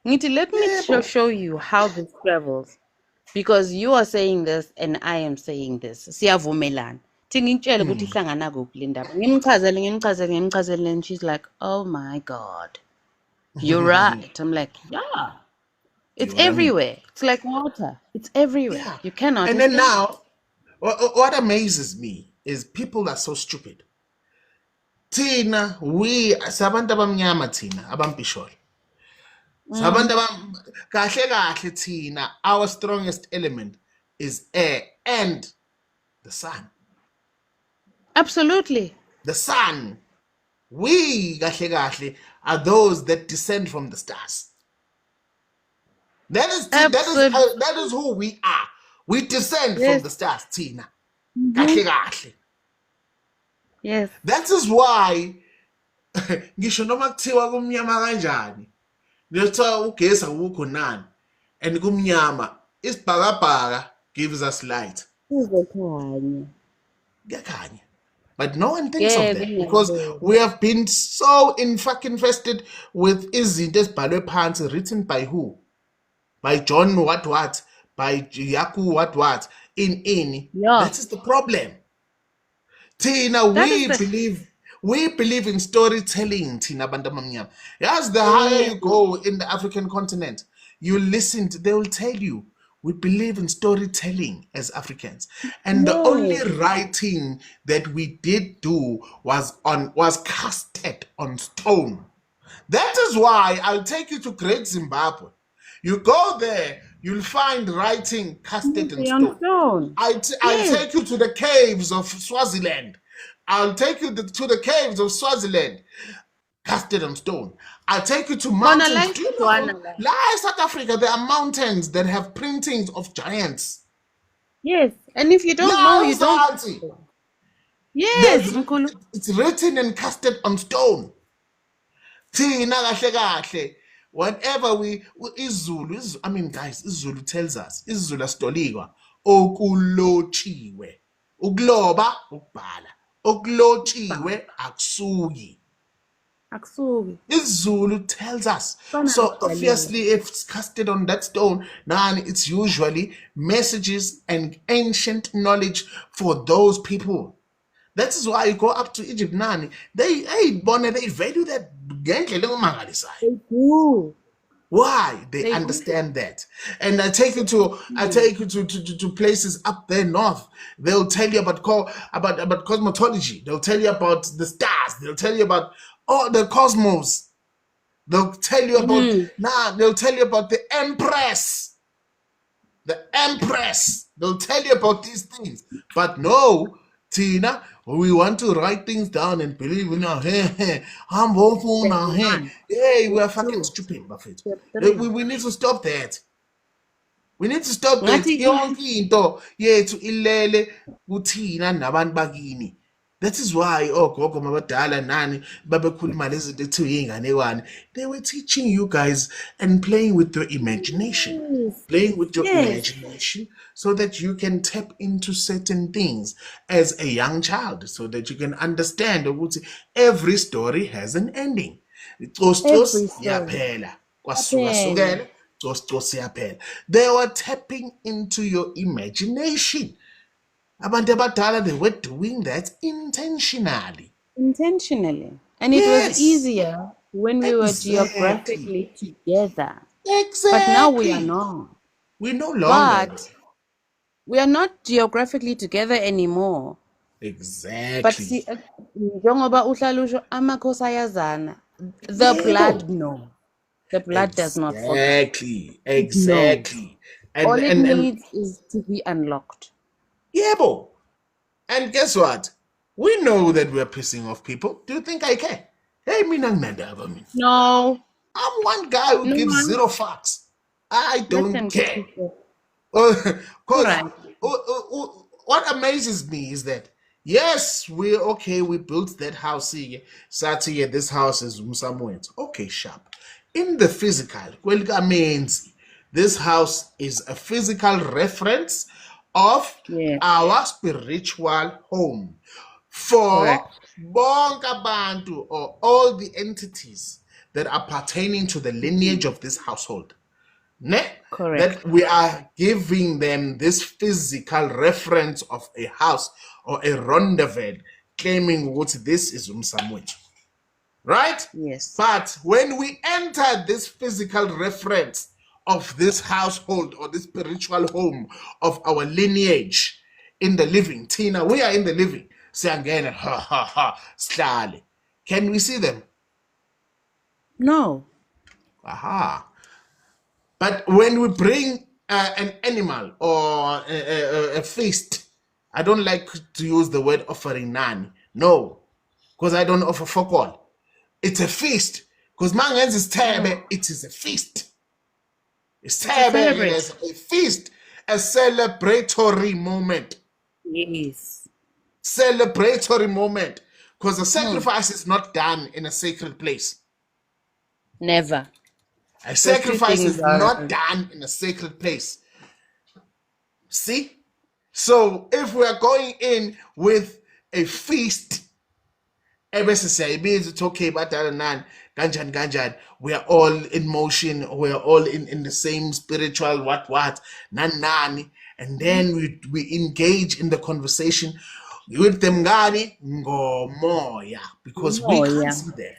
Ngithi, let me show you how this travels, because you are saying this and I am saying this. Siyavumelana. Ngitshela ukuthi ihlangana kuphi le ndaba. Ngimchazele and she's like, "Oh my God. You're right." I'm like, "Yeah. It's everywhere. It's like water. It's everywhere. Yeah. You cannot." And then now, what amazes me is people are so stupid. Tina, sabantu abamnyama Tina, abampisholo. Sabantu kahle Tina, our strongest element is air and the sun. Absolutely. The sun. We kahle are those that descend from the stars. That is who we are. We descend from the stars, Tina. Kahle. Yes. That is why ngisho noma kuthiwa kumnyama kanjani. Ngiyothiwa ugesi awukho nani. And kumnyama isibhakabhaka gives us light. Kuyakhanya. But no one thinks of that because we have been so infested with izinto ezibhalwe phansi, written by who? By John what, by Yaku what, in. Yeah. That is the problem. Tina, we believe in storytelling, Tina Bandamamnyam. Yes, the higher you go in the African continent, you listen to, they will tell you, we believe in storytelling as Africans. And the only writing that we did do was casted on stone. That is why I'll take you to Great Zimbabwe. You go there, you'll find writing casted in stone. I'll take you to the caves of Swaziland. I'll take you to the caves of Swaziland, casted on stone. I'll take you to mountains. Do you know, like South Africa, there are mountains that have printings of giants. Yes, and if you don't know, you don't. Yes, it's written and casted on stone. Tina kahle. Whenever Izulu, I mean, guys, Izulu tells us, Izulu astoligwa, okulochiwe. Ugloba, ukbala. Okulochiwe, aksugi. Izulu tells us. So obviously, if it's casted on that stone, now it's usually messages and ancient knowledge for those people. That is why you go up to Egypt, Nani. They value that. They do. Why? They They do. understand that. And I take you to places up there north. They'll tell you about cosmology. They'll tell you about the stars. They'll tell you about all the cosmos. They'll tell you about they'll tell you about the Empress. The Empress. They'll tell you about these things. But no, Tina, we want to write things down and believe in our I'm hopeful now. Hey, we are fucking stupid, Buffett. We need to stop that. We need to stop that. Ngathi Yonke into yethu ilele kuthina nabantu bakini. That is why ogogo mabadala nani babekhuluma lezi zinto ethiwa iy'nganekwane. They were teaching you guys and playing with your imagination. Playing with your imagination so that you can tap into certain things as a young child, so that you can understand ukuthi every story has an ending. Cos yaphela. Kwasuka-sukela, cos yaphela. They were tapping into your imagination. Abantu abadala, they were doing that intentionally. And it was easier when we were geographically together. Exactly. But now we are not. We're no longer. But we are not geographically together anymore. Exactly. But see, njengoba uhlala usho amakhosi ayazana, the blood no. The blood does not forget. Exactly. All it needs is to be unlocked. Yebo. And guess what? We know that we're pissing off people. Do you think I care? Hey, mina nginandaba mina. No. I'm one guy who gives zero fucks. I don't care. What amazes me is that, yes, we're okay, we built that house here. Sathi, this house is somewhere. Okay, sharp. In the physical, well, that means this house is a physical reference of our spiritual home for bonke abantu, or all the entities that are pertaining to the lineage of this household. Correct. That we are giving them this physical reference of a house or a rendezvous, claiming what this is Umsamwethu. Right? Yes. But when we enter this physical reference of this household or this spiritual home of our lineage in the living, Tina, we are in the living. Siyangena, ha ha ha, slale. Can we see them? No. Aha. But when we bring an animal or a feast, I don't like to use the word offering nani. No, because I don't offer fuck all. It's a feast. Because mangenza isithebe, it is a feast. Isithebe is a feast, a celebratory moment. Yes. Celebratory moment. Because the sacrifice is not done in a sacred place. Never. A sacrifice is not done in a sacred place. See? So if we are going in with a feast, it's okay, but ganjan, we are all in motion, we are all in the same spiritual what, nani, and then we engage in the conversation with them gani ngomoya, because we can't see there.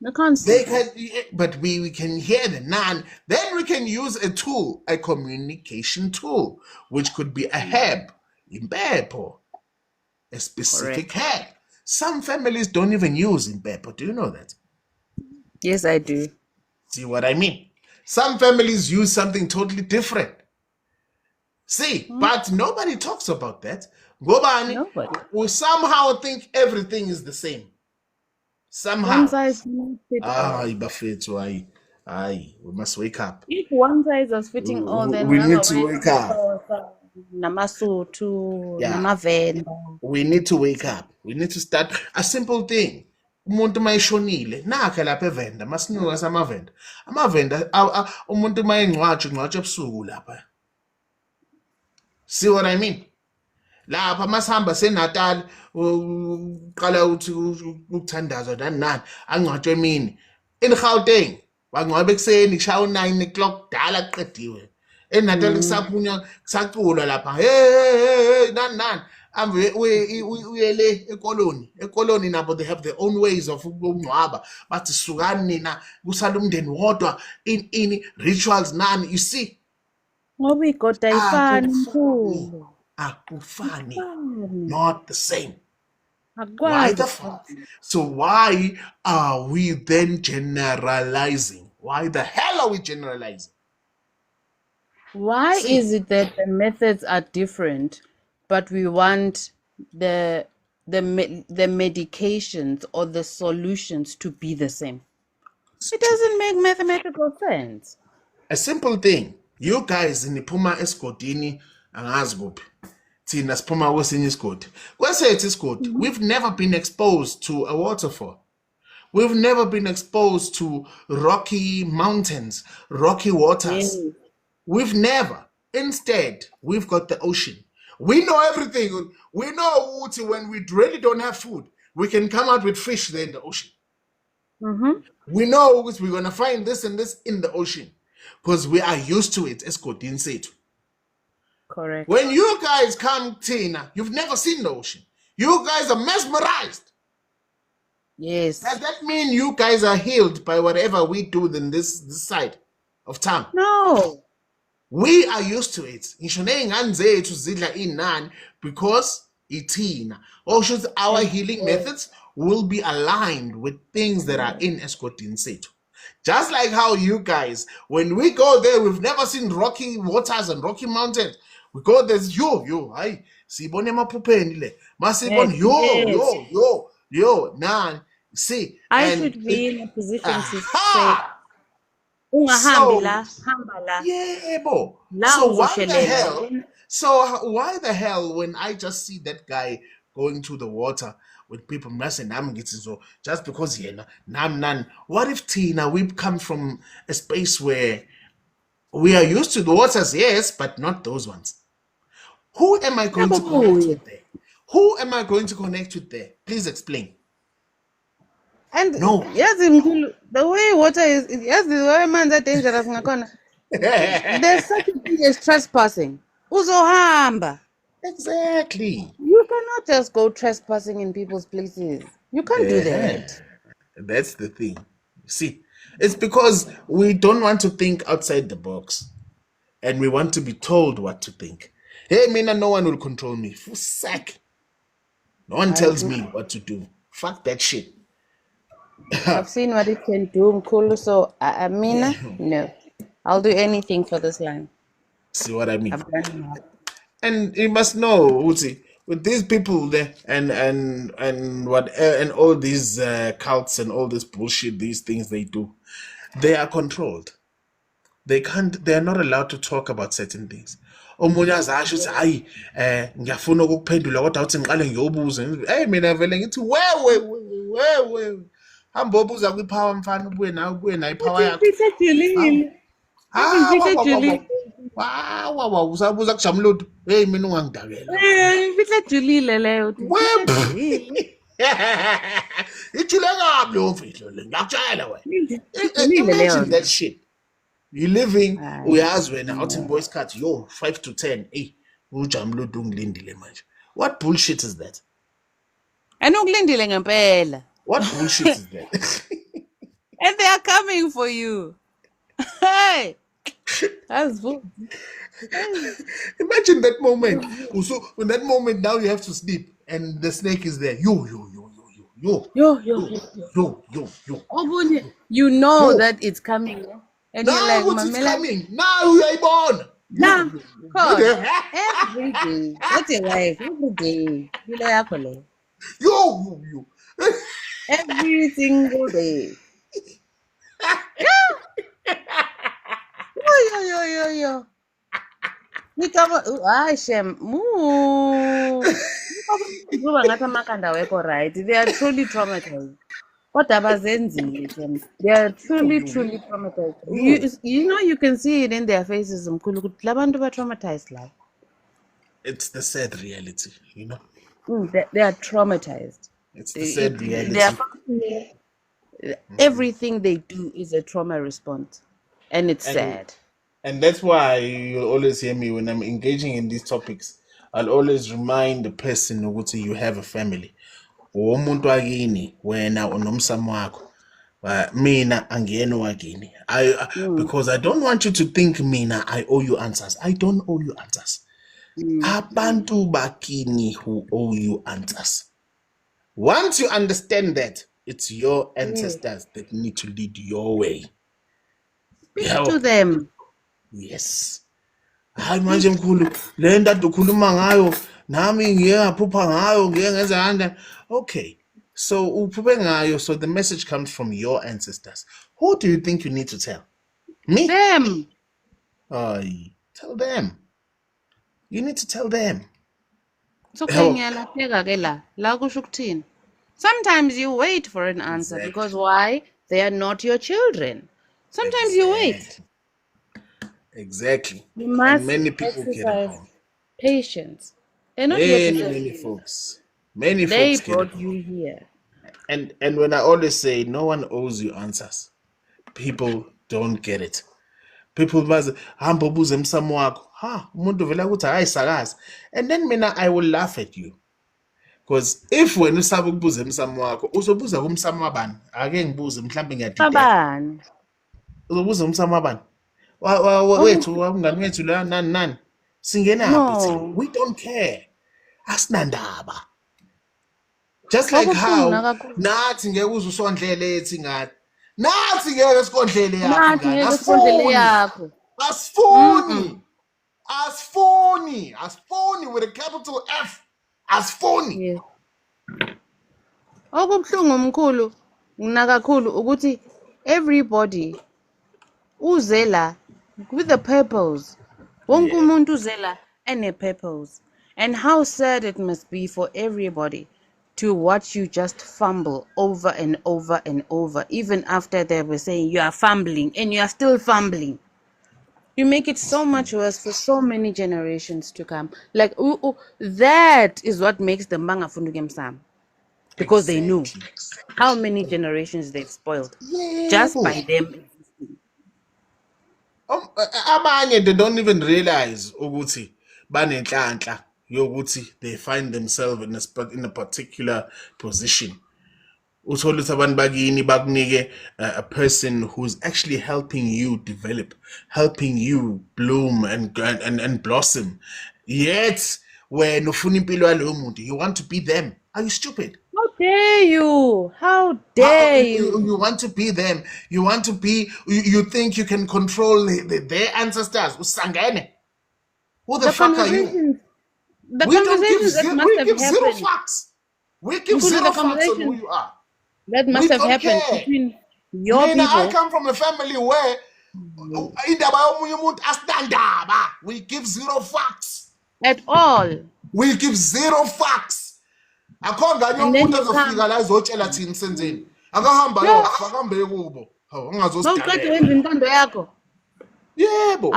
We can't see. But we can hear the nan. Then we can use a tool, a communication tool, which could be a herb, impepo, a specific herb. Some families don't even use impepo. Do you know that? Yes, I do. See what I mean? Some families use something totally different. See, but nobody talks about that. Nobody. We somehow think everything is the same. Somehow. One size cannot fit all. We must wake up. If one size was fitting all, then we need to wake up. Namasutu, namavenda. We need to wake up. We need to start a simple thing. Umuntu mayishonile nakhe lapha evenda masinuka samavenda. Amavenda umuntu mayengcwatshe ebusuku lapha. See what I mean? Lapha masihamba seNatal uqala uthi ukuthandaza nani angcwatshwe emini in Gauteng bangcwabe ekseni kushaya 9 o'clock dala qediwe eNatal kusaphunywa kusaculwa lapha hey nani uyele ekoloni nabo they have their own ways of ukungcwaba bathi sukani nina kusala umndeni wodwa in rituals nani you see ngoba igoda ayifani mkhulu. akufani Ayifani. not the same. Why Akwazi the fuck? So why are we then generalizing? Why the hell are we generalizing? Why See. is it that the methods are different, but we want the medications or the solutions to be the same? It doesn't make mathematical sense. A simple thing. You guys niphuma esigodini angazi kuphi. Thina siphuma kwesinye isigodi. Kwesethu isigodi, we've never been exposed to a waterfall. We've never been exposed to rocky mountains, rocky waters. Yes. We've never. Instead, we've got the ocean. We know everything. We know when we really don't have food, we can come out with fish there in the ocean. Mm-hmm. We know we're going to find this and this in the ocean because we are used to it. Esigodini sethu. Correct. When you guys come, Tina, you've never seen the ocean. You guys are mesmerized. Yes. Does that mean you guys are healed by whatever we do in this side of town? No. We are used to it. Ngisho ney'ngane zethu zidla inani because ithina. Or should our healing methods will be aligned with things that are in esigodini sethu. Just like how you guys, when we go there, we've never seen rocky waters and rocky mountains. We go there's hayi siyibona emaphupheni le. Masibona yo nah. See, I should be in a position to say, ungahambi la, hamba la. Yebo. La So why the uzoshelela. hell? So why the hell when I just see that guy going to the water with people messing so just because nam what if Tina we come from a space where we are used to the waters, yes, but not those ones. Who am I going to connect with there? Who am I going to connect with there? Please explain. And No. yes, the way water is, yes, the way man are dangerous ngakhona. There's such a thing as trespassing. Uzohamba. Exactly. You cannot just go trespassing in people's places. You can't do that. That's the thing. See, it's because we don't want to think outside the box and we want to be told what to think. Hey, mina, no one will control me. Fuck. No one tells me what to do. Fuck that shit. I've seen what it can do, Mkhulu, so Mina, no. I'll do anything for this line. See what I mean? I've done enough. And you must know, Uzi, with these people there and all these cults and all this bullshit, these things they do, they are controlled. They're not allowed to talk about certain things. Omunye azasho uthi hayi ngiyafuna ukukuphendula kodwa uthi ngiqale ngiyobuza. Hey mina vele ngithi wewe hamba obuza kwipower mfana ubuye nayo ipower yakho. Wow, usabuza kujamuludu. Hey mina ungangidakela. Mfihla ejulile leyo. Ijule kabi lo mfihlo le. Ngiyakutshela wena. Imagine that shit. You living uyazi wena out in boys cut yo 5 to 10. Hey, ujamuludu ungilindile manje. What bullshit is that? Anokulindile ngempela. What bullshit is that? And they are coming for you. Hey. That's bull. Imagine that moment. So in that moment now you have to sleep and the snake is there. Yo. You know that it's coming. And now you're like, it's coming. Now you are born. Nah, every day. What's your life? Every day. You like alcohol. Yo. Every single day. Yo. Nikama Shem. Right. They are truly traumatized. What abazenzile? They are truly traumatized. You know you can see it in their faces. Labantu ba traumatized like. It's the sad reality, you know. They are traumatized. It's the sad reality. Everything they do is a trauma response, and it's sad. And that's why you always hear me when I'm engaging in these topics. I'll always remind the person ukuthi you have a family. Umuntu wakini wena unomsamo wakho. Mina angiyena wakini. Because I don't want you to think mina I owe you answers. I don't owe you answers. Abantu bakini who owe you answers. Once you understand that, it's your ancestors that need to lead your way. Speak to them. Yes. Hayi manje mkhulu le nto ukhuluma ngayo nami ngike ngaphupha ngayo ngike ngenza kanjani. Okay. So uphuphe ngayo, so the message comes from your ancestors. Who do you think you need to tell? Me? Them. Tell them. You need to tell them. It's okay, ngiyalahleka ke la kusho ukuthini. Sometimes you wait for an answer because why? They are not your children. Sometimes you wait. Exactly. You must many people exercise patience. They're not here to many folks. Many They folks brought you here. And when I always say no one owes you answers, people don't get it. People must hamba ubuze emsamo wakho. Umuntu vela ukuthi akayisakazi. And then mina I will laugh at you. Because if wena usaba ukubuza emsamo wakho, uzobuza kumsamo wabani? Ake ngibuze mhlambe ngiyadideka. Babani? Uzobuza umsamo wabani? Wethu wamngani wethu la nani. Singena No. we don't care. Asinandaba. Just like how nathi ngeke uze usondlele ethi ngathi. Nathi ngeke sikondlele Nathi ngeke sikondlele yakho. Asifuni with a capital F. Asifuni. Yes. Okubuhlungu omkhulu kakhulu ukuthi everybody uzela with a purpose. Wonke umuntu uzela ene purpose. And how sad it must be for everybody to watch you just fumble over and over and over, even after they were saying you are fumbling and you are still fumbling. You make it so much worse for so many generations to come. Like, that is what makes them bangafuni ukuyemsama. Because they knew how many generations they've spoiled just by them. Abanye they don't even realize ukuthi banenhlanhla yokuthi they find themselves in a particular position. Uthola ukuthi abantu bakini bakunike a person who's actually helping you develop, helping you bloom and blossom. Yet when ufuna impilo yaloyo muntu, you want to be them. Are you stupid? How dare you? How dare you? You want to be them. You want to be. You think you can control their ancestors? Usangene. Who the fuck are you? The conversations that must have zero happened. facts. We give zero facts on who you are. That must have happened between your people. I come from a family where we give zero facts. At all. We give zero facts. Akho ngani umuntu azofika la ezotshela thina senzeni. Akahamba yofa akambe kubo. Hawu ungazosidala. Mawuqeda wenza intando yakho. Yebo.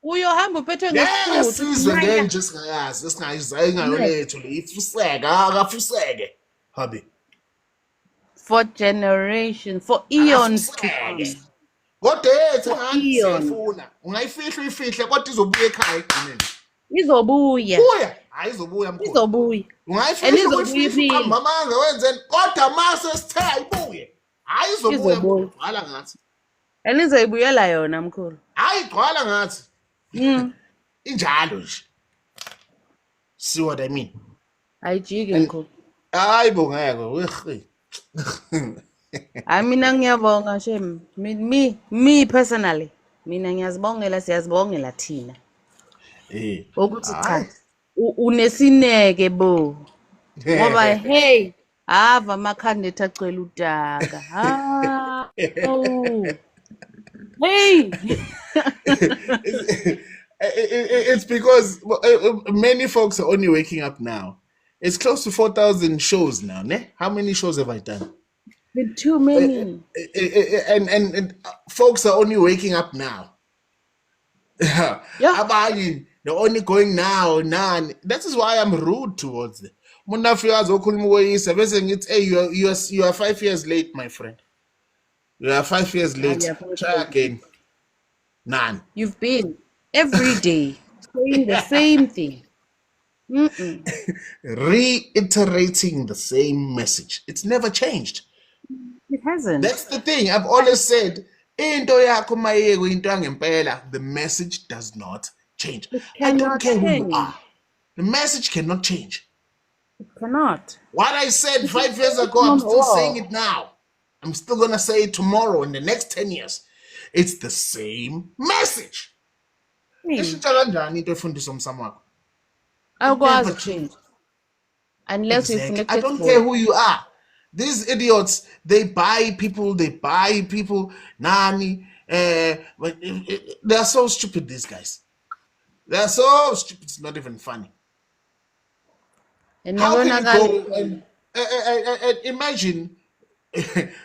Uyohamba uphethwe ngesifutho. Sizwe ngenje singayazi esingayizayi ngayo lethu le ifuseka akafuseke. Habi. For generations, for eons to come. Kodwa yethu ngani siyifuna. Ungayifihla uyifihle kodwa izobuya ekhaya egcineni. Izobuya. Buya, hayi izobuya mkhulu. Izobuya. Ungayifihla uyifihle mama manje wenzeni kodwa mase sithe ayibuye. Hayi izobuya gcwala ngathi. Elizoyibuyela yona mkhulu. Hayi gcwala ngathi. Injalo nje. See what I mean? Ayijike mkhulu. Hayibo ngeke. Mina ngiyabonga shem. Me personally. Mina ngiyazibongela siyazibongela thina. Ukuthi cha. Unesineke bo. Ngoba hey, ava amakhanda ethi acwela udaka. Oh. Hey. It's because many folks are only waking up now. It's close to 4,000 shows now, ne? How many shows have I done? Too many. And folks are only waking up now. Yeah. They're only going now. That is why I'm rude towards them. Hey, you are 5 years late, my friend. You are 5 years late. Try again. None. You've been every day saying the same thing. Mm-mm. reiterating the same message. It's never changed. It hasn't. That's the thing. I've always said, into yakho mayeko into yangempela, the message does not change. It I don't cannot care who you change. are. The message cannot change. It cannot. What I said It 5 years is ago, I'm still wall. saying it now. I'm still gonna say it tomorrow in the next 10 years. It's the same message. Ishintsha kanjani into efundiswa umsamo wakho? Awukwazi Never ukutshintsha unless Exactly. ufuna I don't care who you are. These idiots, they buy people. Nani. They are so stupid, these guys. They are so stupid, it's not even funny. How can you go and imagine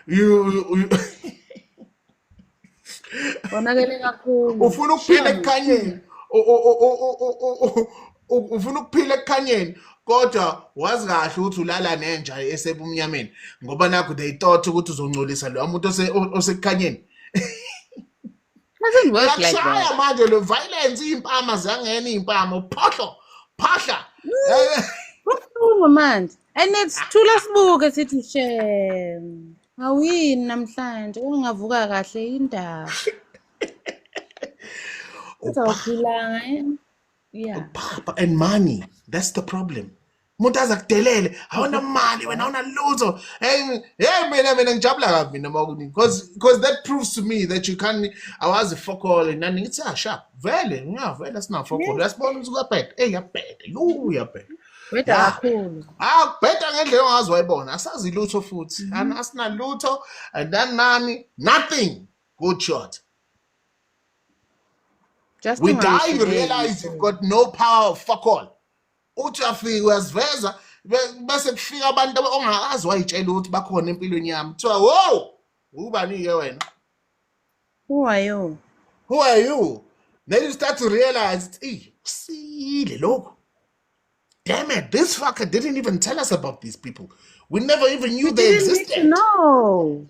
you bonakele kakhulu. ufuna ukuphila ekukhanyeni ufuna ukuphila ekukhanyeni kodwa wazi kahle ukuthi ulala nenja esebumnyameni ngoba nakho they thought ukuthi uzongcolisa lo muntu osekukhanyeni. Doesn't work like Yakushaya that. manje lo violence impama ziyangena impama phahla Kubuhlungu manje. And it's thula sibuke sithi shem. Awini namhlanje ungavuka kahle indaba. Uzawuphilanga yeah. Papa and money, that's the problem. Umuntu azakudelele awuna mali wena awuna lutho. Hey mina ngijabula kabi mina makuningi because that proves to me that you can't awazi fuck all and nani ngithi sharp vele sina fuck all uyasibona ukuthi uyabheda uyabheda Wethu kakhulu. Kubheda ngendlela ongazi wayibona asazi lutho futhi asina lutho and then nothing good shot. Just We die, you realize you've got no power of fuck all. Uthi uyafika uyaziveza bese kufika abantu ongakazi wayitshela ukuthi bakhona empilweni yami. Kuthiwa wow, ubani-ke wena? Who are you? Who are you? Then you start to realize, sile lokhu. Damn it, this fucker didn't even tell us about these people. We never even knew they existed. No.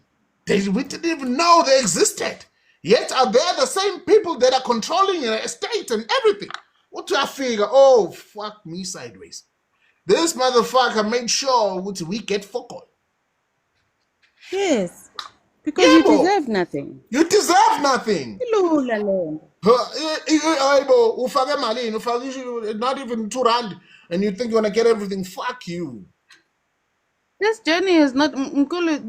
We didn't even know they existed. Yet are they the same people that are controlling your estate and everything? What do I figure? Oh, fuck me sideways. This motherfucker made sure we get fuck all. Yes. Because you deserve nothing. You deserve nothing. Ilula lento. Ufake malini, not even 2 rand, and you think you're gonna get everything. Fuck you. This journey is not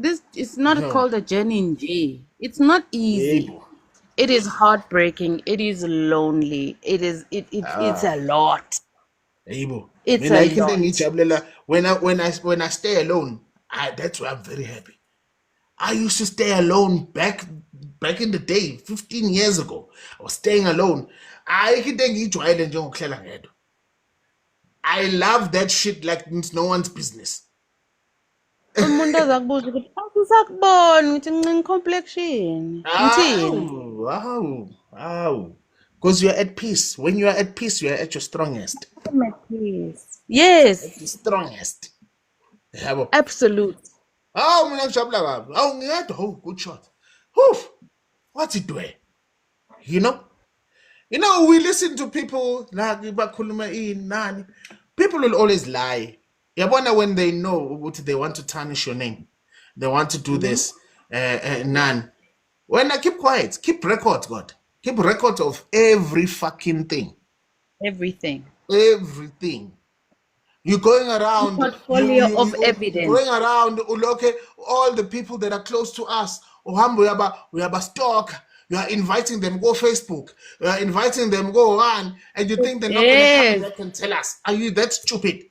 this is not called a journey in J. It's not easy. It is heartbreaking. It is lonely. It's a lot. It's a lot. When I stay alone, that's why I'm very happy. I used to stay alone back in the day, 15 years ago. I was staying alone. I love that shit like it's no one's business. Umuntu azakubuza ukuthi awusakuboni ngithi ncinci complexion. Ngithini? Wow. Because you're at peace. When you are at peace, you are at your strongest. I'm at peace. Yes. At the strongest. Absolute. Oh, mina ngijabula kabi. Ngiyedwa, good shot. What's it doing? You know, we listen to people like bakhuluma nani. People will always lie. Yabona when they know what they want to tarnish your name. They want to do this. None. When I keep quiet, keep record, God. Keep record of every fucking thing. Everything. You're going around. Portfolio of evidence. Going around, okay, all the people that are close to us. We have a stalk. You are inviting them, go Facebook. You are inviting them, go on. And you think they're not going to come back and tell us. Are you that stupid?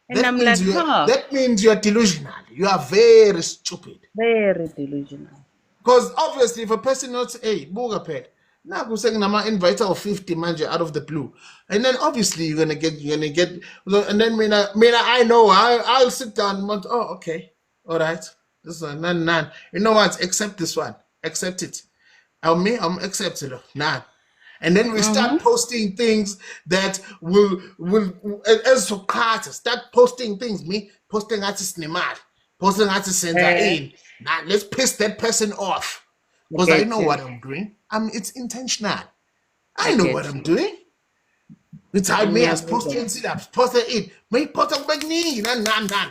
And I'm like, that means you're delusional. You are very stupid. Very delusional. Because obviously, if a person notes, hey, buga pet, now go saying I'm invite of 50 manja out of the blue, and then obviously you're gonna get, and then I know I'll sit down and okay, all right, this one, none. You know what? Accept this one. Accept it. I'm accepting it. Nah. And then we start posting things that will as Socrates start posting things. Me posting artist Neymar, posting artist Senta in. Now let's piss that person off because I know what I'm doing. It's intentional. I know what I'm doing. It's I may as post Ngiyakuzwa. in sit-ups, post it, make post up back knee,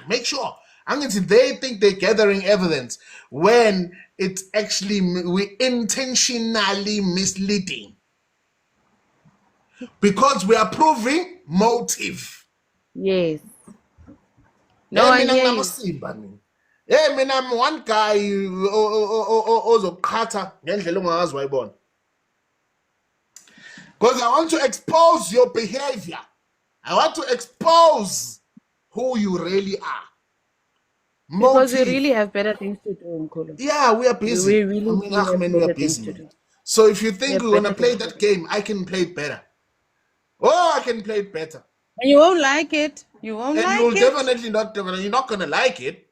make sure. They think they're gathering evidence when it's actually we intentionally misleading because we are proving motive. Yes. No, I hear you. Hey, mina I'm one guy ozoqhatha ngendlela ongazi wayibona. Because I want to expose your behavior. I want to expose who you really are. Because we Motive. really have better things to do, Nkulu. Yeah, we are busy. We really do have we are better things busy. to Man. do. So if you We think have we're going to better play things to that do. game, I can play it better. Oh, I can play it better. And you won't like it. You won't And like you'll it. definitely not, you're not going to like it.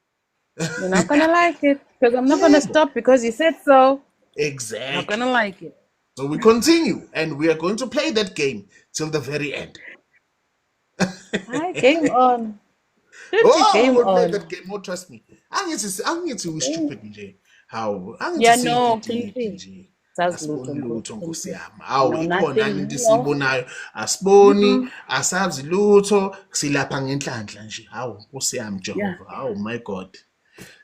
You're not gonna like it. Because I'm not gonna stop because you said so. You're not Exactly. gonna like it. So we continue and we are going to play that game till the very end. Hi, game on. Oh, we Game will play on. that game. Oh, trust me. I need to wish stupid nje. How? I need Yeah, to see no, it Kinsley. nje. Sazi lutho, Asiboni Nkulu. lutho Nkosi Kinsley. yami. Hawu No, ikhona nothing. into No. esiyibonayo. Asiboni, asazi lutho, silapha ngenhlanhla nje. Hawu Nkosi yami Yeah. Jehova. Hawu my God.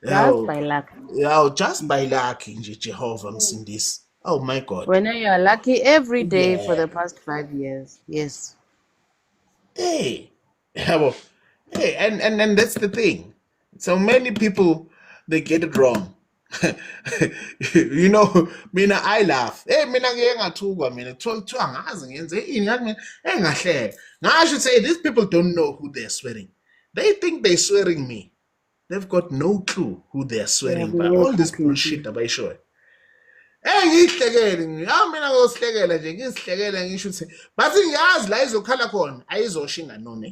Just Hawu, by luck. hawu just by luck nje Jehova msindisi. Oh my God. When you are lucky every day for Yeah. the past 5 years. Yes. Hey. Yabo. Hey, and that's the thing. So many people they get it wrong. You know, mina I laugh. Hey, mina ngeke ngathukwa mina. Kuthiwa ngazi ngenze ini ngathi mina engahleka. I should say these people don't know who they're swearing. They think they're swearing me. They've got no clue who they're They have swearing by. no All this clue. bullshit abayishoyo. Hey, ngiyihlekele mina ngosihlekela nje ngisihlekela ngisho ukuthi bathi ngiyazi la izokhala khona ayizosho inganono.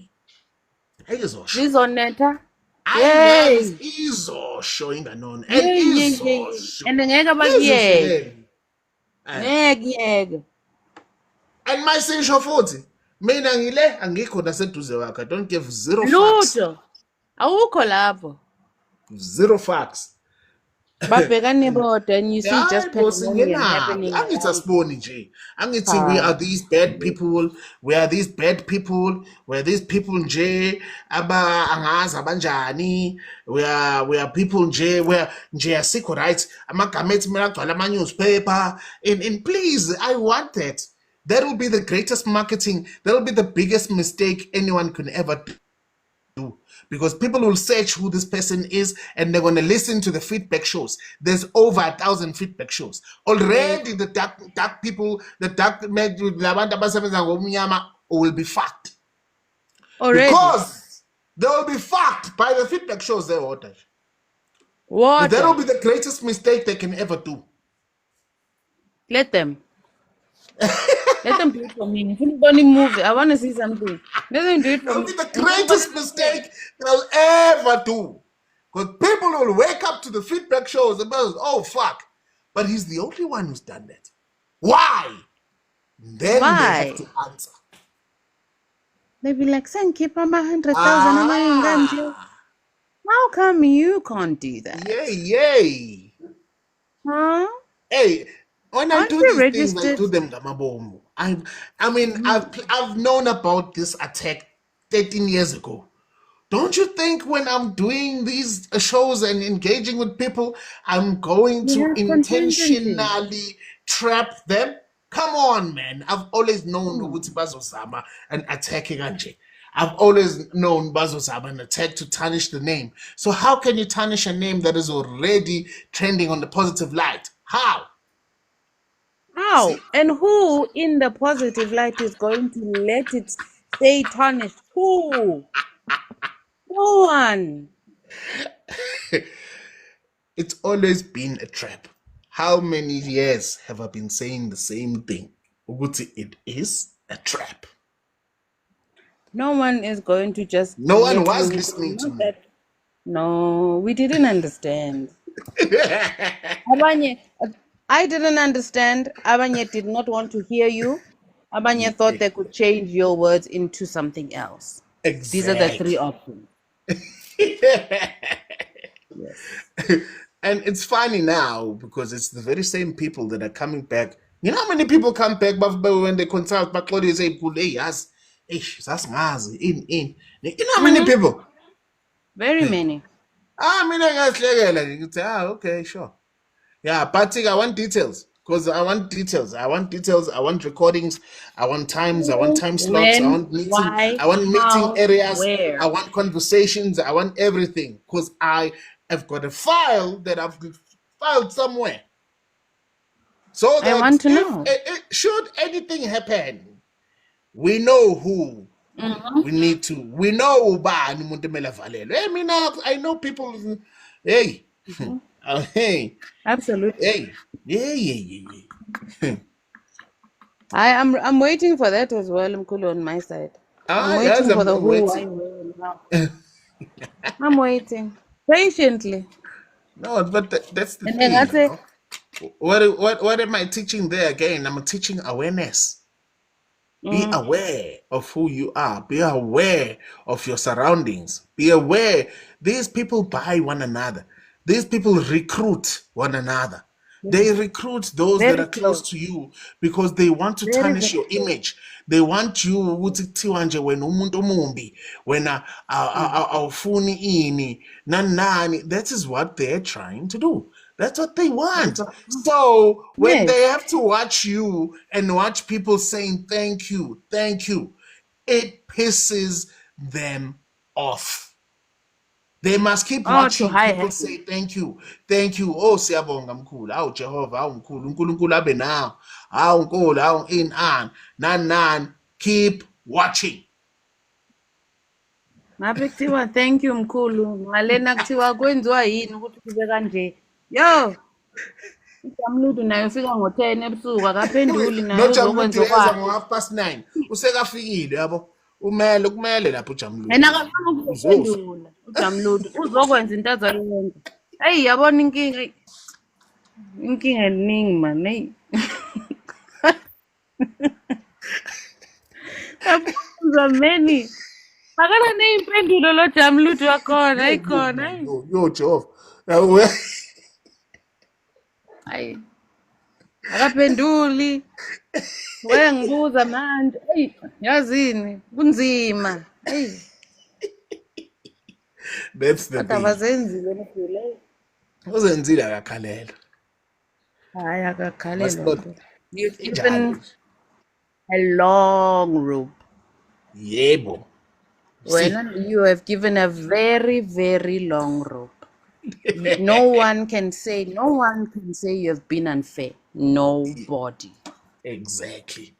Ayizosho. Zizonetha. Ayazi izosho inganono and izosho. And ngeke bakuyeke. Izosho. Ngeke. And my sisho futhi mina ngile angikho naseduze wakhe. I don't give zero fucks. Lutho. Awukho lapho. Zero fucks. Babhekane bodwa and you see just boss, pandemonium happening. Angithi asiboni nje. Angithi we are these bad people. We are these bad people. We are these people nje aba angazi abanjani. We are people nje where nje asikho right. Amagama ethi mina agcwala ama newspaper. And please, I want that. That will be the greatest marketing. That will be the biggest mistake anyone can ever do. Because people will search who this person is and they're going to listen to the feedback shows. There's over 1,000 feedback shows. Already the dark people, the dark will be fucked. Already. Because they will be fucked by the feedback shows they order. What? That will be the greatest mistake they can ever do. Let them. Let them do it for me. If anybody moves, I want to see something. Let them do it for That will me. be the greatest mistake they'll ever do. Because people will wake up to the feedback shows and be like, oh, fuck. But he's the only one who's done that. Why? Then they have to answer. They be like, "Sen keep on 100,000. How come you can't do that? Yay. Huh? Hey, when I Aren't do you these things, I registered? do them gamabomu. I've known about this attack 13 years ago. Don't you think when I'm doing these shows and engaging with people, I'm going to have contingency. intentionally trap them? Come on, man. I've always known ukuthi bazozama and attacking kanje. I've always known bazozama an attack to tarnish the name. So how can you tarnish a name that is already trending on the positive light? How? How? And who in the positive light is going to let it stay tarnished? Who? No one. It's always been a trap. How many years have I been saying the same thing? Ukuthi it is a trap. No one is going to just. No one let was you- listening to not me. that- No, we didn't understand. Abanye, I didn't understand. Abanye did not want to hear you. Abanye thought they could change your words into something else. These are the three options. And it's funny now because it's the very same people that are coming back. You know how many people come back but when they consult Claudia say, hey, yes, Ish, sasingazi in. You know how many people? Very many. Mina ngiyahlekela ngithi okay, sure. Yeah, but I want details. Because I want details. I want recordings. I want times. I want Who, time slots. I when, want meeting. why, I want meeting how, areas. where. I want conversations. I want everything. Because I have got a file that I've filed somewhere. So that I want to know. should anything happen, we know who we need to. We know ubani umuntu emele avalelwe. Hey, mina, I know people. Hey, hey, Absolutely. hey, yeah. I'm waiting for that as well, Mkulu, on my side. I'm Yes, waiting for the I'm who, why, waiting. where, and how. I'm waiting patiently. No, but that's the And then thing. I say, What am I teaching there again? I'm teaching awareness. Be aware of who you are. Be aware of your surroundings. Be aware. These people buy one another. These people recruit one another. They recruit those that very are close close. to you because they want to Very, tarnish very your image. They want you ukuthi kuthiwa nje wena umuntu omumbi, wena awufuni ini, nani. That is what they're trying to do. That's what they want. So when Yes. they have to watch you and watch people saying thank you, it pisses them off. They must keep Oh, to watching high people heaven. say thank you. Oh, siyabonga mkhulu. Awu Jehovah, awu mkhulu. uNkulunkulu abe nawe. Awu nkulu, awu in an. Nan. Keep watching. Ngabe kuthiwa thank you mkhulu. Ngalena kuthiwa kwenziwa yini ukuthi kube kanje. Yo, uJamludu naye ufika ngo-10 ebusuku akaphenduli naye uzokwenza Nojamludu eza okwakhe. ngo9:30. Usekafikile yabo. Kumele lapho uJamludu. Yena akafanga ukuzophendula uJamludu uzokwenza into azoyenza. Hey, yabona inkinga eningi man. Hey. Yabuza many. Akala neyimpendulo lo Jamludu wakhona ayikhona. Yo Jehovah. Hayi. Akaphenduli. Ngibuza manje. Hey, yazini kunzima. Hey. That's the Kodwa thing. bazenzile nefile. Uzenzile akakhalela. Hayi Must akakhalelwa not. nto. You've Injalo. given a long rope. Yebo. Wena, you have given a very, very long rope. No one can say you have been unfair. Nobody. Exactly.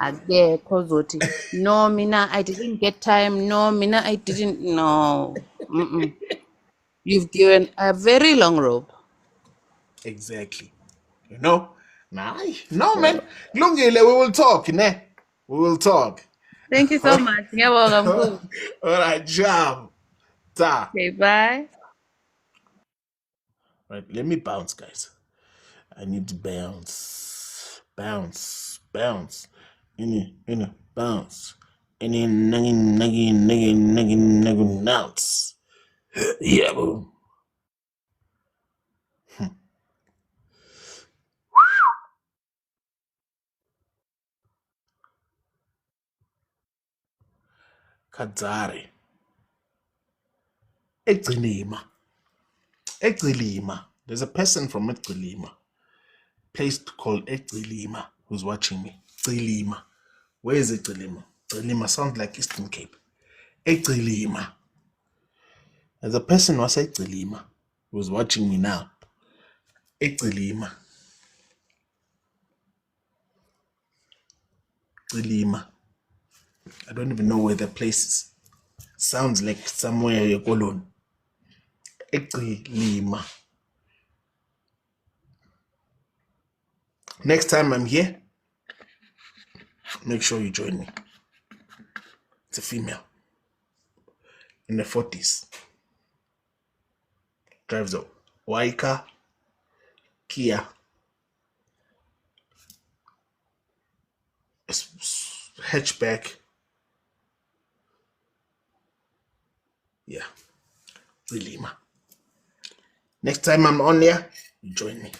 Akekho ozothi no mina I didn't get time. No mina I didn't. No. You've given a very long rope. Exactly. You know? No, man. Lungile, we will talk, ne? We will talk. Thank you so much. Ngiyabonga mkhulu. All right, job. Ta. Okay, bye. Right, let me bounce, guys. I need to bounce. Bounce. Bounce. Bounce. And then nugging, bounce. Yeah, boom. Kadzari. Egcilima. There's a person from Egcilima, place called Egcilima, who's watching me. Egcilima. Where is Egcilima? Egcilima sounds like Eastern Cape. Egcilima. There's a person who was Egcilima who's watching me now. Egcilima. Egcilima. I don't even know where the place is. Sounds like somewhere in Kolon. Egcilima. Next time I'm here, make sure you join me. It's a female in the 40s. Drives a Waika Kia. Hatchback. Yeah. Lima. Next time I'm on here, you join me.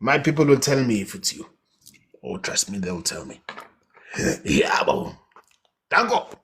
My people will tell me if it's you. Oh, trust me, they'll tell me. Yeah, bro. Danko.